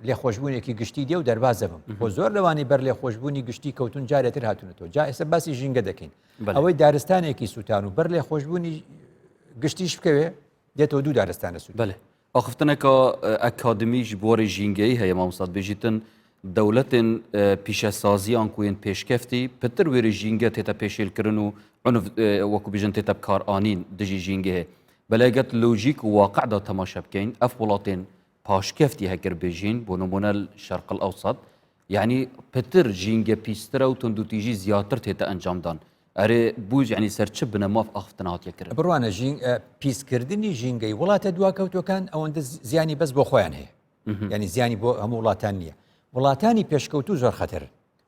B: لێخۆشبوونێکی گشتی دێ و دەربازە بم بۆ زۆر لەوانی بەر لێخۆشببوونی گشتی کەوتون جارێتر هاتوونەتەوە جا ئێستا باسی ژینگە دەکەین ئەوەی دارستانێکی سووتان و بەر لێخۆشببوونی گشتیش بکەوێ دێتەوە دوو دارستانە سووت
A: ئاخفتنەکە ئەکادمیش بۆری ژینگەی هەیە مامۆستا بێژیتن دەولەتên پیشەسازیان کوێن پێشکەفتی پتر وێری ژینگە تێتە پێشێلکردن و عنف وەکو بێژن تێتە بکارئانین دژی ژینگە هەیە بەلایگەت لۆژیک و واقعدا تەماشا بکەین ئەف وڵاتên پاشکەفتی هەکر بێژین بۆ نمونە شەرق الأوسط یعنی پتر ژینگە پیسترە و توندوتیژی زیاتر تێتە ئەنجامدان ئەرێ بوو یعنی سەرچ بنە ماف ئاخفتن هاتیەکردن
B: بڕوانە پیسکردنی ژینگەی وڵاتە دواکەوتەکان ئەوەندە زیانی بەس بۆ خۆیان هەیە یعنی زیانی بۆ هەموو وڵاتان نییە وڵاتانی پێشکەوتو زۆر خەتەر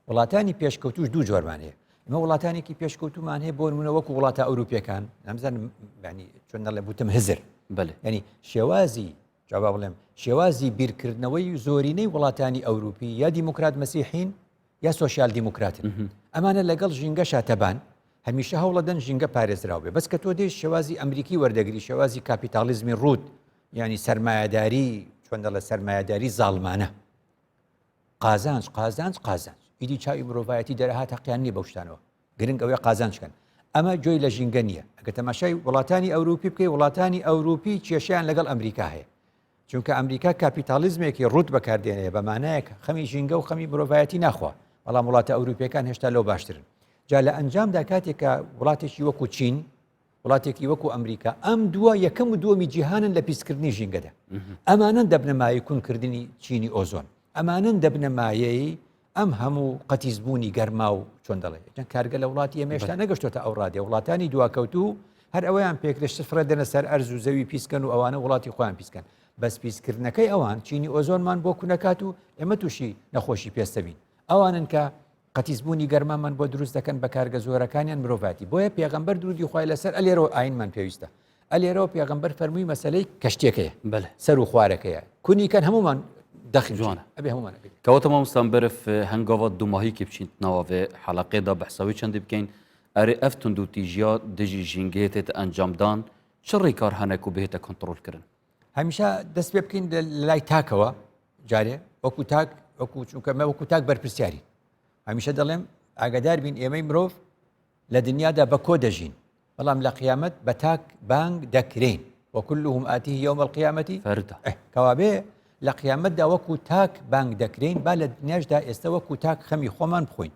B: وڵاتانی پێشکەوتوش دوو جۆرمان هەیە ئەمە وڵاتانێکی پێشکەوتومان هەیە بۆ نمونە وەکو وڵاتە ئەوروپیەکان نەمزانم ینی چۆن دەڵێ بوتم هزر ینی شێوازی جواب بڵێم شێوازی بیرکردنەوەی زۆرینەی وڵاتانی ئەوروپی یا دیموکرات مەسیحین یا سۆشیال دیموکراتن ئەمانە لەگەڵ ژینگە شاتەبان هەمیشە هەوڵەدەن ژینگە پارێزراو بێ بەس کە تۆ دێ شێوازی ئەمریکی وەردەگری شێوازی کاپیتالیزمی ڕوود ینی سەرمایەداری چۆن دەڵێ سەرمایەداری زاڵمانە قازانج ئیدی چاوی مرۆڤایەتی دەرەهات حەقیان نییە بەو شتانەوە گرنگ ئەوەیە قازانجکەن ئەمە جۆی لە ژینگە نییە ئەگە تەماشای وڵاتانی ئەوروپی بکەی وڵاتانی ئەوروپی کێشیان لەگەڵ ئەمریکا هەیە چونکە ئەمریکا کاپیتالیزمێکی ڕوت بەکاردێنەیە بەمانایەک خەمی ژینگە و خەمی مرۆڤایەتی ناخوا بەڵام وڵاتە ئەوروپیەکان هێشتا لەو باشترن جا لە ئەنجامدا کاتێکە وڵاتێکی وەکو چین وڵاتێکی وەکو ئەمریکا ئەم دووە یەکەم و دووەمی جیهانن لە پیسکردنی ژینگەدا ئەمانن دەبنەمای کوونکردنی چینی ئۆزۆن ئەمانن دەبنەمایەی ئەم هەموو قەتیزبوونی گەرما و چۆن دەڵێ کارگە لە وڵاتی ئێمێشتا نەگەشتۆتە ئەو ڕادێ وڵاتانی دواکەوتو هەر ئەوەیان پێکرێشت فرە دەنە سەر ئەرز و زەوی پیسکەن و ئەوانە وڵاتی خۆیان پیسکەن بەس پیسکردنەکەی ئەوان چینی ئۆزۆنمان بۆ کوونەکات و ئێمە تووشی نەخۆشی پێستەبین ئەوانن کە قەتیزبوونی گەرمامان بۆ دروست دەکەن بە کارگە زۆرەکانیان مرۆڤاتی بۆیە پێغەمبەر درودی خوای لەسەر ئەلێرەوە ئاینمان پێویستە ئەلێرەوە پێغەمبەر فەرمووی مەسەلەی کەشتێکەیە سەر و خوارەکەیە کونیکەن هەمومان دەخی جوانە ئەبێ هەمومان
A: کەواتە مامۆستا بەرف هەنگاوە دوماهیکی بچین ناوەێ حەڵەقەیەدا بەحساوی چەندی بکەین ئەرێ ئەف توندوتیژیا دژی ژینگەیە تێتە ئەنجامدان چ ڕێکار هەنێک و بهێتە کۆنتڕۆلکردن
B: هەمیشە دەست پێ بکەین لای تاکەوە جارێ وەکو تاک وەکو چونکەمە وەکو تاک بەرپرسیاری هەمیشە دەڵێم ئاگادار بین ئێمەی مرۆڤ لە دنیادا بە کۆ دەژین بەڵام لە قیامەت بە تاک بانگ دەکرێن وەکلهم ئاتیه یوم القیامەتی فەردا کەوابێ لە قیامەتدا وەکو تاک بانگ دەکرێن با لە دنیاشدا ئێستا وەکو تاک خەمی خۆمان بخۆین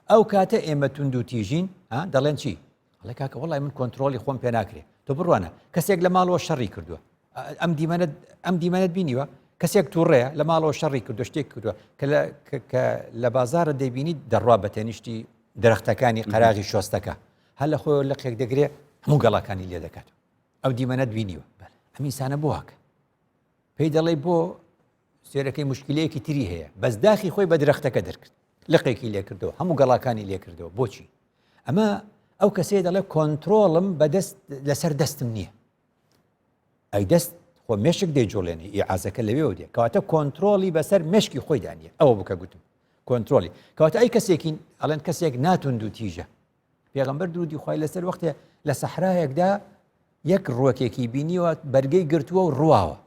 B: ئەو کاتە ئێمە توندوتیژین دەڵێن چی ئەڵێ کاکە وەڵای من کۆنتڕۆلی خۆم پێ ناکرێ تۆ بڕوانە کەسێک لە ماڵەوە شەڕی کردووە ئەم دیمەنت بینیوە کەسێک تووڕەیە لە ماڵەوە شەڕی کردو شتێک کردووە کە لە بازارە دەیبینی دەڕوا بە تێنیشتی درەختەکانی قەراغی شۆستەکە هەر لە خۆی لە قێک دەگرێ هەموو گەڵاکانی لێ دەکات ئەو دیمەنەت بینیوە ئەم ئینسانە بۆ هاکە پێی دەڵێ بۆ سێرەکەی مشکلەیەکی تری هەیە بەس داخی خۆی بە درەختەکە دەرکرد لقێکی لێ کردەوە هەموو گەڵاکانی لێ کردەوە بۆچی ئەمە ئەو کەسێ دەڵێ کۆنتترۆڵم بەدەست لەسەر دەستم نییە ئەی دەست خۆ مێشک دەیجۆڵێنی ئیعازەکە لەوێ دێ کەواتە کۆنتترۆلی بەسەر مشکی خۆی دانیە ئەوە بکە گوتم کۆنتترۆلی کەواتە ئەی کەسێکی ئەڵێن کەسێک ناتوند و تیژە پێغەمبەر درودی خوای لەسەر وەختێ لە سەحرایەکدا یەک ڕووەکێکی بینیوە بەرگەی گرتووە و ڕواوە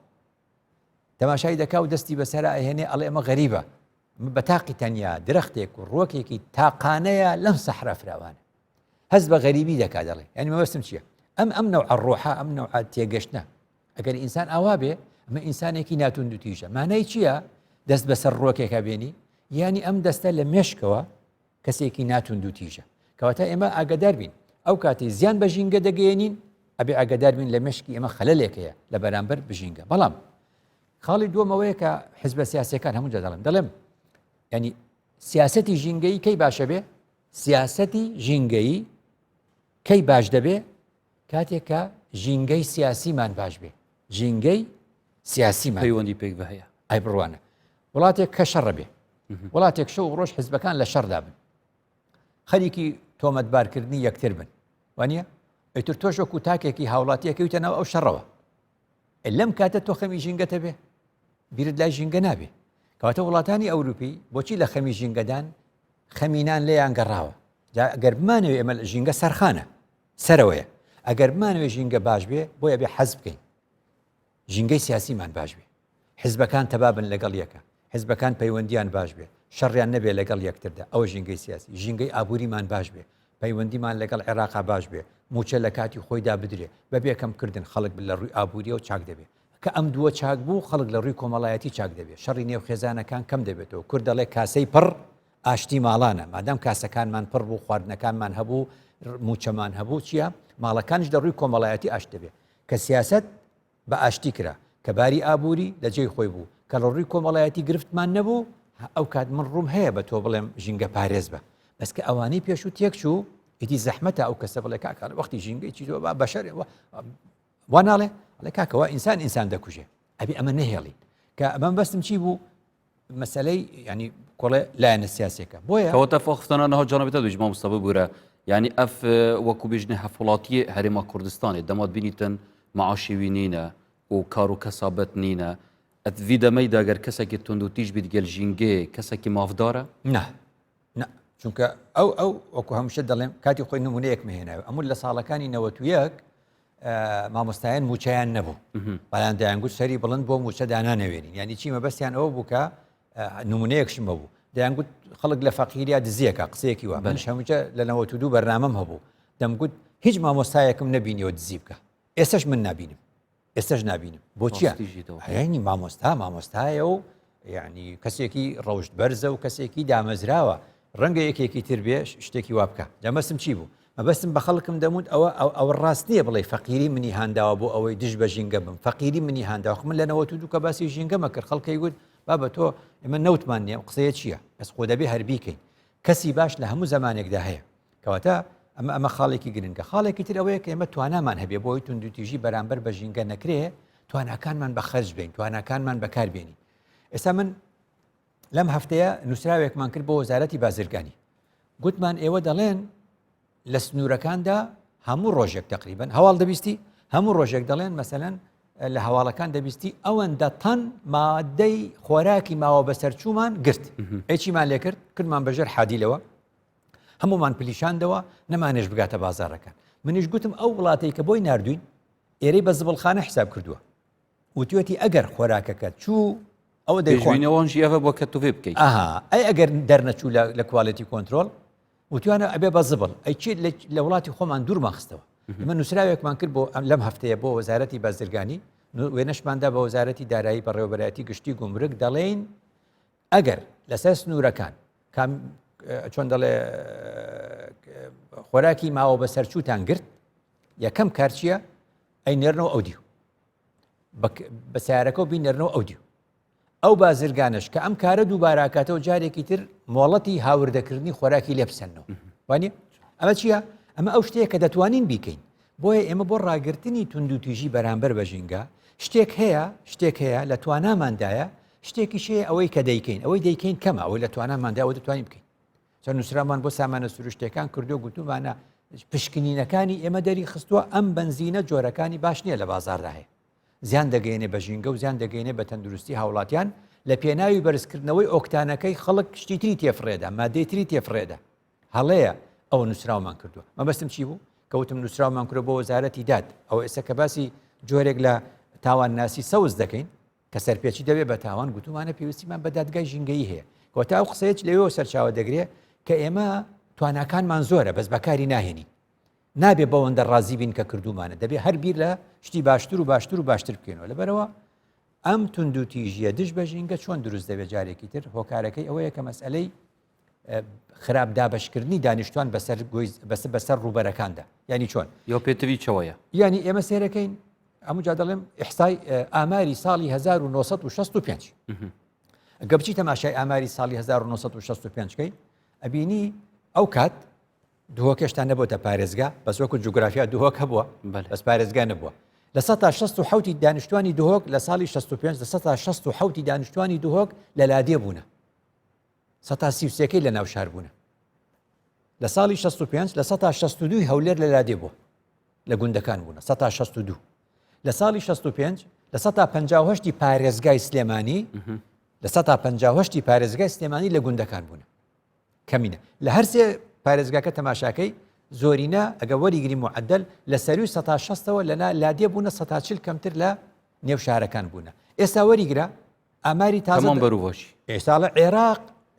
B: تەماشای دەکا و دەستی بەسەر ئەهێنێ ئەڵێ ئەمە غەریبە بە تاقی تەنیا درەختێک و ڕووەکێکی تاقانەیە لەم سەحرا فراوانە هەست بە غەریبی دەکا دەڵێ ینی مەبەستم چییە ئەم نەوع ڕۆحە ئەم نەوع تێگەشتە ئەگەر ئینسان ئاوا بێ ئەمە ئینسانێکی ناتوند و تیژە مانای چییە دەست بەسەر ڕووەکێکە بێنی ینی ئەم دەستە لە مێشکەوە کەسێکی ناتوند و تیژە کەواتە ئێمە ئاگادار بین ئەو کاتی زیان بە ژینگە دەگەێنین ئەبێ ئاگادار بین لە مشکی ئەمە خەلەلێکەیە لە بەرامبەر بژینگە بەڵام خاڵی دووەمەوەیە کە حزبە سیاسەکان هەموو دەڵێم ینی سیاسەتی ژینگەی کەی باشە بێ سیاسەتی ژینگەی کەی باش دەبێ کاتێک کە ژینگەی سیاسیمان باش بێ ژینگەی سیاسیمان
A: پەیوەندی پێک بە هەیە
B: ئای بڕوانە وڵاتێک کە شەڕە بێ وڵاتێک شەو ڕۆژ حزبەکان لە شەڕدا بن خەریکی تۆمەتبارکردنی یەکتر بن وانە ئەیتر تۆش وەکو تاکێکی هاوڵاتیەکەوتە ناو ئەو شەڕەوە لەم کاتە تۆ خەمی ژینگەتە بێ بیرت لای ژینگە نابێ کەواتە وڵاتانی ئەوروپی بۆچی لە خەمی ژینگەدان خەمینان لێیان گەڕاوە ئەگەر بمانەوێ ئەمە ژینگە سەرخانە سەرەوەیە ئەگەر بمانەوێ ژینگە باش بێ بۆیە بێ حەزب بکەین ژینگەی سیاسیمان باش بێ حزبەکان تەبابن لەگەڵ یەکە حزبەکان پەیوەندیان باش بێ شەڕیان نەبێ لەگەڵ یەکتردا ئەوە ژینگەی سیاسی ژینگەی ئابووریمان باش بێ پەیوەندیمان لەگەڵ عێراقا باش بێ موچە لە کاتی خۆیدا بدرێ بەبێکەمکردن خەڵک لە ڕووی ئابووریە و چاک دەبێت کە ئەم دووە چاک بوو خەڵک لە ڕووی کۆمەڵایەتی چاک دەبێت شەڕی نێو خێزانەکان کەم دەبێتەوە کورد دەڵێ کاسەی پڕ ئاشتی ماڵانە مادام کاسەکانمان پڕ بوو خواردنەکانمان هەبوو موچەمان هەبوو چییە ماڵەکانش لە ڕووی کۆمەڵایەتی ئاش دەبێت کە سیاست بە ئاشتی کرا کە باری ئابووری لە جێی خۆی بوو کە لە ڕووی کۆمەڵایەتی گرفتمان نەبوو ئەو کات من ڕووم هەیە بە تۆ بڵێم ژینگە پارێز بە بەس کە ئەوانەی پێش و تێک چوو ئیدی زەحمەتە ئەو کەسە بڵێ کاکە وەختی ژینگەی چی بەشەر وا ناڵێ ئەڵێ کاکەوە ئینسان دەکوژێ ئەبێ ئەمە نەهێڵین کە ئەمەم بەستم چی بوو مەسەلەی ینی کۆڵێ لایەنە سیاسێکە بۆیە
A: کەواتە فۆخستانەوە جانەبێتە دوژما مستەفا بوورە یعنی ئەف وەکو بێژنە هەفوڵاتیە هەرێما کوردستانی دەمات بینیتن معاشێوی نینە و کار و کەسابەت نینە ئەتوی دەمەیدا گەر کەسێکی تند و تیژ بیت گەل ژینگێ کەسێکی مافدارە
B: نه چونکە ئەو وەکو هەمشە دەڵێم کاتی خۆی نمونەیەک مهێناوە ئەمون لە ساڵەکانی 91 مامۆستایان موچەیان نەبوو بەڵام دەیانگوت سەری بڵند بۆ موچە دانانەوێنین ینی چی مەبەستیان ئەوە بوو کە نمونەیەکشم بوو دەیانگوت خەڵک لە فەقیریا دزیەکە قسەیەکی وە منش هەمووجە لە 92 بەرنامەم هەبوو دەمگوت هیچ مامۆستایەکم نەبینیەوە دزی بکە ئێستش من نبینم ئێستش نبینم بۆچیە هەیەنی مامۆستایە و یعنی کەسێکی ڕەوشت بەرزە و کەسێکی دامەزراوە ڕەنگە یەکێکی تر بێ شتێکی وا بکە دەمەستم چی بوو مەبەستم بە خەڵکم دەموت ئەوە ڕاست نییە بڵێ فەقیری منی هانداوە بۆ ئەوەی دژ بە ژینگە بم فەقیری منی هانداوە من لە 92 کە باسی ژینگەمە کرد خەڵکەی گوت بابە تۆ ئێمە نەوتمان نییە قسەیە چییە بەس خۆ دەبێ هەربیکەین کەسی باش لە هەموو زمانێکدا هەیە کەواتە ئەمە خاڵێکی گرنگە خاڵێکی تر ئەوەیە کە ئێمە توانامان هەبێ بۆی توندوتیژی بەرامبەر بە ژینگە نەکرێ تواناکانمان بە خەرج بین تواناکانمان بەکاربێنین ئێستا من لەم هەفتەیە نووسراوێکمان کرد بۆ وەزارەتی بازرگانی گوتمان ئێوە دەڵێن لە سنوورەکاندا هەموو ڕۆژێک تقریبن هەواڵ دەبیستی هەموو ڕۆژێک دەڵێن مەسەلەن لە هەواڵەکان دەبیستی ئەوەندە تەن مادەی خۆراکی ماوە بەسەرچوومان گرت ئەیچیمان لێ کرد کردمان بەژێر حادیلەوە هەمومان پلیشاندەوە نەمانێش بگاتە بازارەکان منیش گوتم ئەو وڵاتەی کە بۆی نردوین ئێرەی بە زبڵخانە حساب کردووە وتوێتی ئەگەر خۆراکەکە چوو ئەوە
A: دەیخۆینەوەژی ئەوە بۆ کە توێ بکەیت
B: ئەی ئەگەر دەرنەچوو لە کواڵەتی کۆنتترۆل وتوانە ئەبێ بە زبڵ ئەی چیت لە وڵاتی خۆمان دوورمان خستەوە ئمە نووسراوێکمان کرد بۆ لەم هەفتەیە بۆ وەزارەتی بازرگانی وێنەشماندا بە وەزارەتی دارایی بەڕێوەبەرایەتی گشتی گومرگ دەڵێن ئەگەر لەسەر سنوورەکان چۆن دەڵێ خۆراکی ماوە بەسەرچووتان گرت یەکەم کارچیە ئەی نێرنەوە ئەو دیو بە سیارەکە و بینێرنەوە ئەو دیو ئەو بازرگانش کە ئەم کارە دووباراکاتەوە جارێکی تر مۆڵەتی هاوردەکردنی خۆراکی لێ بسەنەوە وانە ئەمە چییە؟ ئەمە ئەو شتەیە کە دەتوانین بیکەین بۆیە ئێمە بۆ ڕاگررتنی توندوتیژی بەرامبەر بە ژینگە شتێک هەیە لە تواناماندایە شتێکی شەیە ئەوەی کە دەیکەین ئەوەی دەیکەین کەمە ئەوەی لە توانامانداوە دەتوانین بکەین چەند نووسرامان بۆ سامانە سروشتەکان کردو گوتومانە پشکنینەکانی ئێمە دەری خستووە ئەم بنزینە جۆرەکانی باش نییە لە بازاردا هەیە زیان دەگەێنێ بە ژینگە و زیان دەگەێنێ بە تەندروستی هاوڵاتیان لە پێناوی بەرزکردنەوەی ئۆکتانەکەی خەڵک شتی تری تێفڕێدا مادەی تری تێفڕێدا هەڵەیە ئەوە نووسراومان کردووە مەبەستم چی بوو کەوتم نووسراومان کردو بۆ وەزارەتی داد ئەو ئێستا کە باسی جۆرێک لە تاوان ناسی سەوز دەکەین کە سەرپێچی دەوێت بە تاوان گوتومانە پێویستیمان بە دادگای ژینگەی هەیە کەواتە ئەو قسەیەک لەوێەوە سەرچاوە دەگرێت کە ئێمە تواناکانمان زۆرە بەس بەکاری ناهێنی نابێ بەوەندە ڕازی بین کە کردومانە دەبێت هەر بیر لە شتی باشتر و باشتر و باشتر بکەینەوە لەبەرەوە ئەم تونند و تیژیە دش بە ژینگە چۆن دروست دەبێت جارێکی تر هۆکارەکەی ئەوەیە کە مەسئلەی خراپ دابشکردنی دانیشتوان بەسەر ڕوبەرەکاندا ینی چۆن
A: یا پێتوی چەوەیە
B: ینی ئێمە سێرەکەین ئەموو جا دەڵێم ئیحسای ئاماری ساڵی 1965 ئەگە بچی تەماشای ئاماری ساڵی 1965کەی ئەبینی ئەو کات دوهۆکێشتان نەبووتە پارێزگا بەس وەکو جوگرافیا دوهۆک هەبووە بەس پارێزگا نەبووە لە 1960 دانیشتوانی دوهۆک لە ساڵی 65 لە 1960 دانیشتوانی دوهۆک لە لادێ بوونە 1930 لە ناو شار بوونە لە ساڵی 65 لە 1962 هەولێر لە لادێ بووە لە گوندەکان بوونە 1962 لە ساڵی 65 لە 1950 پارێزگای سلێمانی لە 1950 پارێزگای سلێمانی لە گوندەکان بوونە کەمینە لە هەرسێ پارێزگاکە تەماشاکەی زۆرینە ئەگە وەریگری معدل لە سەروی 1960ەوە لەنا لادێ بوونە 140 کەمتر لە نێو شارەکان بوونە ئێستا وەریگرە ئاماری تازە
A: بەروەشی
B: ئێستا لە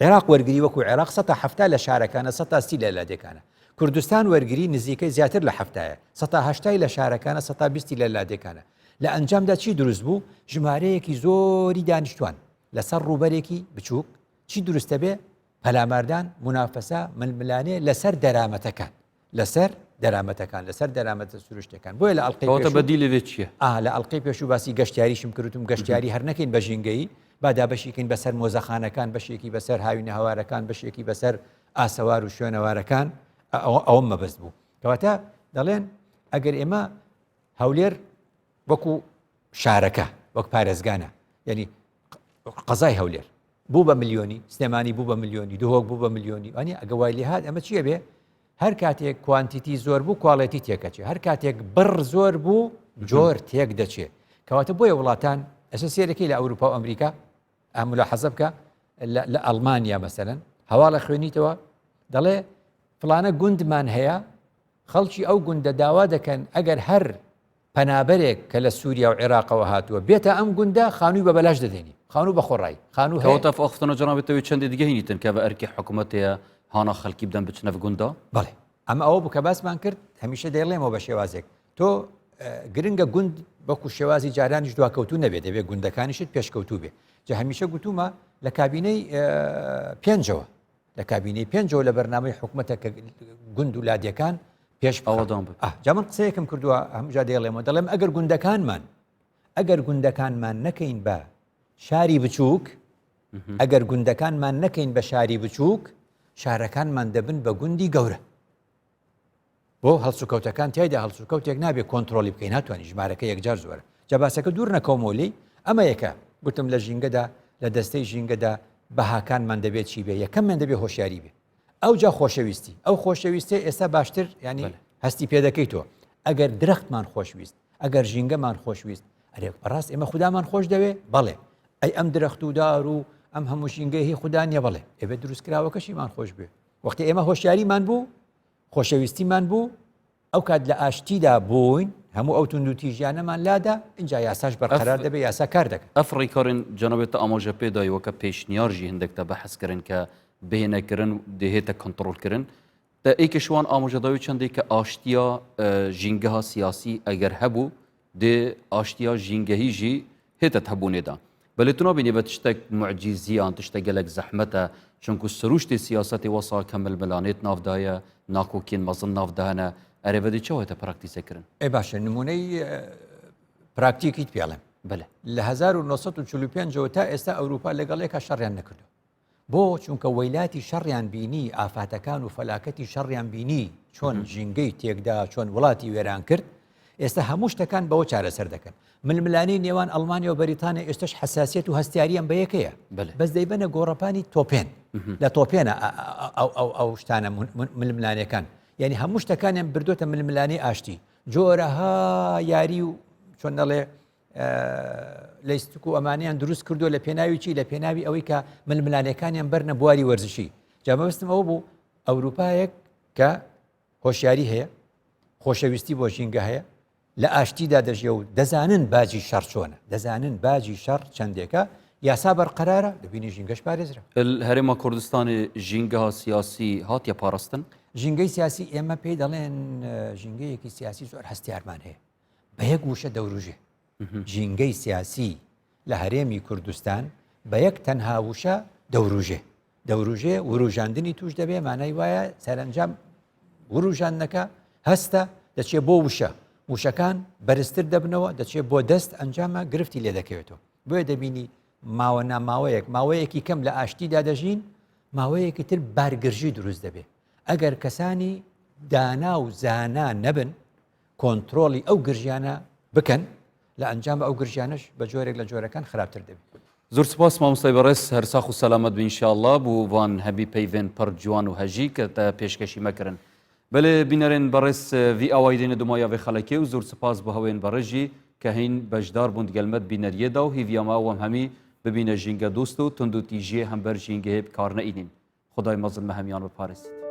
B: عێراق وەرگری وەکو عێراق 170 لە شارەکانە 130 لە لادێکانە کوردستان وەرگری نزیکەی زیاتر لە هەفتایە 180 لە شارەکانە 120 لە لادێکانە لە ئەنجامدا چی دروست بوو ژمارەیەکی زۆری دانیشتوان لەسەر ڕوبەرێکی بچووک چی دروستە بێ پەلاماردان منافەسە ململانێ لەسەر دەرامەتەکان لەسەر دەرامەتە سروشتەکان بۆیە لە ئەڵقەی
A: بەدی لەوێت چییە
B: لە ئەڵقەی پێشوو باسی گەشتیاریشم کردوم گەشتیاری هەر نەکەین بە ژینگەی بادا بەشێکین بەسەر مۆزەخانەکان بەشێکی بەسەر هاوینە هەوارەکان بەشێکی بەسەر ئاسەوار و شوێنەوارەکان ئەوەم مەبەست بوو کەواتە دەڵێن ئەگەر ئێمە هەولێر وەکو شارەکە وەک پارێزگانە یعنی قەزای هەولێر بوو بە ملیۆنی سلێمانی بوو بە ملیۆنی دوهۆک بوو بە ملیۆنی ئەنی ئەگە وای لێ هات ئەمە چییە بێ هەر کاتێک کوانتیتی زۆر بوو کواڵەتی تێکەچێ هەر کاتێک بڕ زۆر بوو جۆر تێک دەچێت کەواتە بۆیە وڵاتان ئەسە سێرەکەی لە ئەوروپا و ئەمریکا ئەملا حەزە بکە لە ئەڵمانیا مەسەرەن هەواڵە خوێنیتەوە دەڵێ فلانە گوندمان هەیە خەڵکی ئەو گوندە داوا دەکەن ئەگەر هەر پەنابەرێک کە لە سووریا و عێراقەوە هاتووە بێتە ئەم گوندە خانووی بە بەلاش دەدێنی خانوو بە خۆڕایی خانوو
A: کەواتە ئەختنە جەنابێتەوەی چەندی دیگە هینیتن کە بە ئەرکی حکوومەتەیە هانا خەڵکی بدەن بچنە گوندا
B: بەڵێ ئەمە ئەوە بوو کە باسمان کرد هەمیشە دەیڵێمەوە بە شێوازێک تۆ گرنگە گوند بەکو شێوازی جارانیش دواکەوتو نەبێت دەبێت گوندەکانیشت پێشکەوتو بێ جا هەمیشە گوتومە لە کابینەی پێنجەوە لە کابینەی پێنجەوە لە بەرنامەی حکوومەتە کە گوند و لادیەکان پێش
A: ئەوەدام
B: جا من قسەیەکم کردووە هەمجا دەیڵێمەوە دەڵێم ئەگەر گوندەکانمان نەکەین بە شاری بچووک ئەگەر گوندەکانمان نەکەین بە شاری بچووک شارەکانمان دەبن بە گوندی گەورە بۆ هەڵسوکەوتەکان تایدا هەڵسوکەوتێک نابێت کۆنتترۆلی بکەین ناتوانانی ژمارەکە یەکجار زۆرە جاباسەکە دوور نەکەومۆلی ئەمە یەکە گوتم لە ژینگەدا لە دەستەی ژینگەدا بەهاکانمان دەبێت چی بێ یەکەممان دەبێت هۆشیاری بێ ئەو جا خۆشەویستی ئەو خۆشەویستی ئێستا باشتر ینی هەستی پێ دەکەیت تۆ ئەگەر درەختمان خۆشویست ئەگەر ژینگەمان خۆشویست ئەرێ بەڕاست ئێمە خودامان خۆش دەوێ بەڵێ ئەی ئەم درەخت و دار و ئەم هەموو ژینگەی هی خوددا نیە بڵێ ئێبێ دروستکراوەکەشیمان خۆش بێ وەختی ئێمە هۆشیاریمان بوو خۆشەویستیمان بوو ئەو کات لە ئاشتیدا بووین هەموو ئەو تونند و تیژیانەمان لادا اینجا یاساش بەرقەرار دەبێ یاسا کار دەکەن
A: ئەفریکارن جەنابێتە ئاماژە پێدایوەکە پێشنیارژی هەندێکتە بەحەزکردن کە بهێنەکردن دەهێتە کۆنتترۆلکردن تا ئەیکەشوان ئاماژەداوی چەندێک کە ئاشتیا ژینگەها سیاسی ئەگەر هەبوو دێ ئاشتیا ژینگەهیژی هێتە هەبوونێدا بەلێتون نابینێ بە تشتێک معجیزیان تشتە gelek زەحمەتە چونکو سروشتی سیاسەتی وەسا کە ململانێت ناودایە ناکۆکین مەزن ناودانە ئەرێبەدی چاوێتە پراکتیسەکردن
B: ئێ باشە نمونەی پراکتیکیت پێڵێم
A: بەێ
B: لە 1945ەوە تا ئێستا ئەوروپا لەگەڵێکە شەڕیان نەکردو بۆ چونکە وەیلاتی شەڕیان بینی ئافاتەکان و فەلاکەتی شەڕیان بینی چۆن ژینگەی تێکدا چۆن وڵاتی وێران کرد ئێستا هەموو شتەکان بەوە چارەسەر دەکەن ململانی نێوان ئەڵمانیا و بەریتانیا ئێستش حساسیت و هەستیاریان بە یەکەیە بەس دەیبەنە گۆڕەپانی تۆپێن لە تۆپێنە ئەو شتانە ململانەکان یعنی هەموو شتەکانیان بردوتە ململانەی ئاشتی جۆرەها یاری و چۆن دەڵێ لەیستک و ئەمانیان دروست کردو لە پێناویی لە پێناوی ئەوەی کە ململانەکانیان بەرنە بواری وەرزشی جا مەبەستم ئەوە بوو ئەوروپایەک کە هۆشیاری هەیە خۆشەویستی بۆ ژینگە هەیە لە ئاشتیدا دەژێ و دەزانن باجی شەڕ چۆنە دەزانن باجی شەڕ چەندێکە یاسا بەرقەرارە دەبینی ژینگەش پارێزرا
A: هەرێما کوردستانی ژینگەها سیاسی هاتیە پاراستن
B: ژینگەی سیاسی ئێمە پێی دەڵێن ژینگەیەکی سیاسی زۆر هەستیارمان هەیە بە یەک وشە دەوروژێ ژینگەی سیاسی لە هەرێمی کوردستان بە یەک تەنها وشە دەوروژێ وروژاندنی توش دەبێ مانای وایە سەرنجام وروژاندنەکە هەستە دەچێت بۆ وشەکان بەرزتر دەبنەوە دەچێت بۆ دەست ئەنجامە گرفتی لێ دەکەوێتەوە بۆیە دەبینی ماوە ناماوەیەک ماوەیەکی کەم لە ئاشتیدا دەژین ماوەیەکی تر بارگرژی دروست دەبێت ئەگەر کەسانی دانا و زانا نەبن کۆنتترۆلی ئەو گرژیانە بکەن لە ئەنجام ئەو گرژیانش بە جۆرێک لە جۆرەکان خراپتر دەبێت
A: زۆر سپاس مامۆستای بەڕێز هەرساخ و سەلامەت بن ئینشاءالله بۆ وان هەبی پەیوێن پڕ جوان و هەژی کە تا پێشکەشی مەکردن بەلێ بینەرێن بەڕێز ڤی ئاوای دێنە دومایاوێ خەڵەکێ و زۆر سپاس بە هەوێن بەڕێژی کە هین بەشدار بوون دگەلمەت بینەریەدا و هیڤیاما وەم هەمی ببینە ژینگە دوست و تند و تیژیە هەمبەر ژینگە هێ بکار نەئینین خدای مەزن مە هەمیان بپارێزێت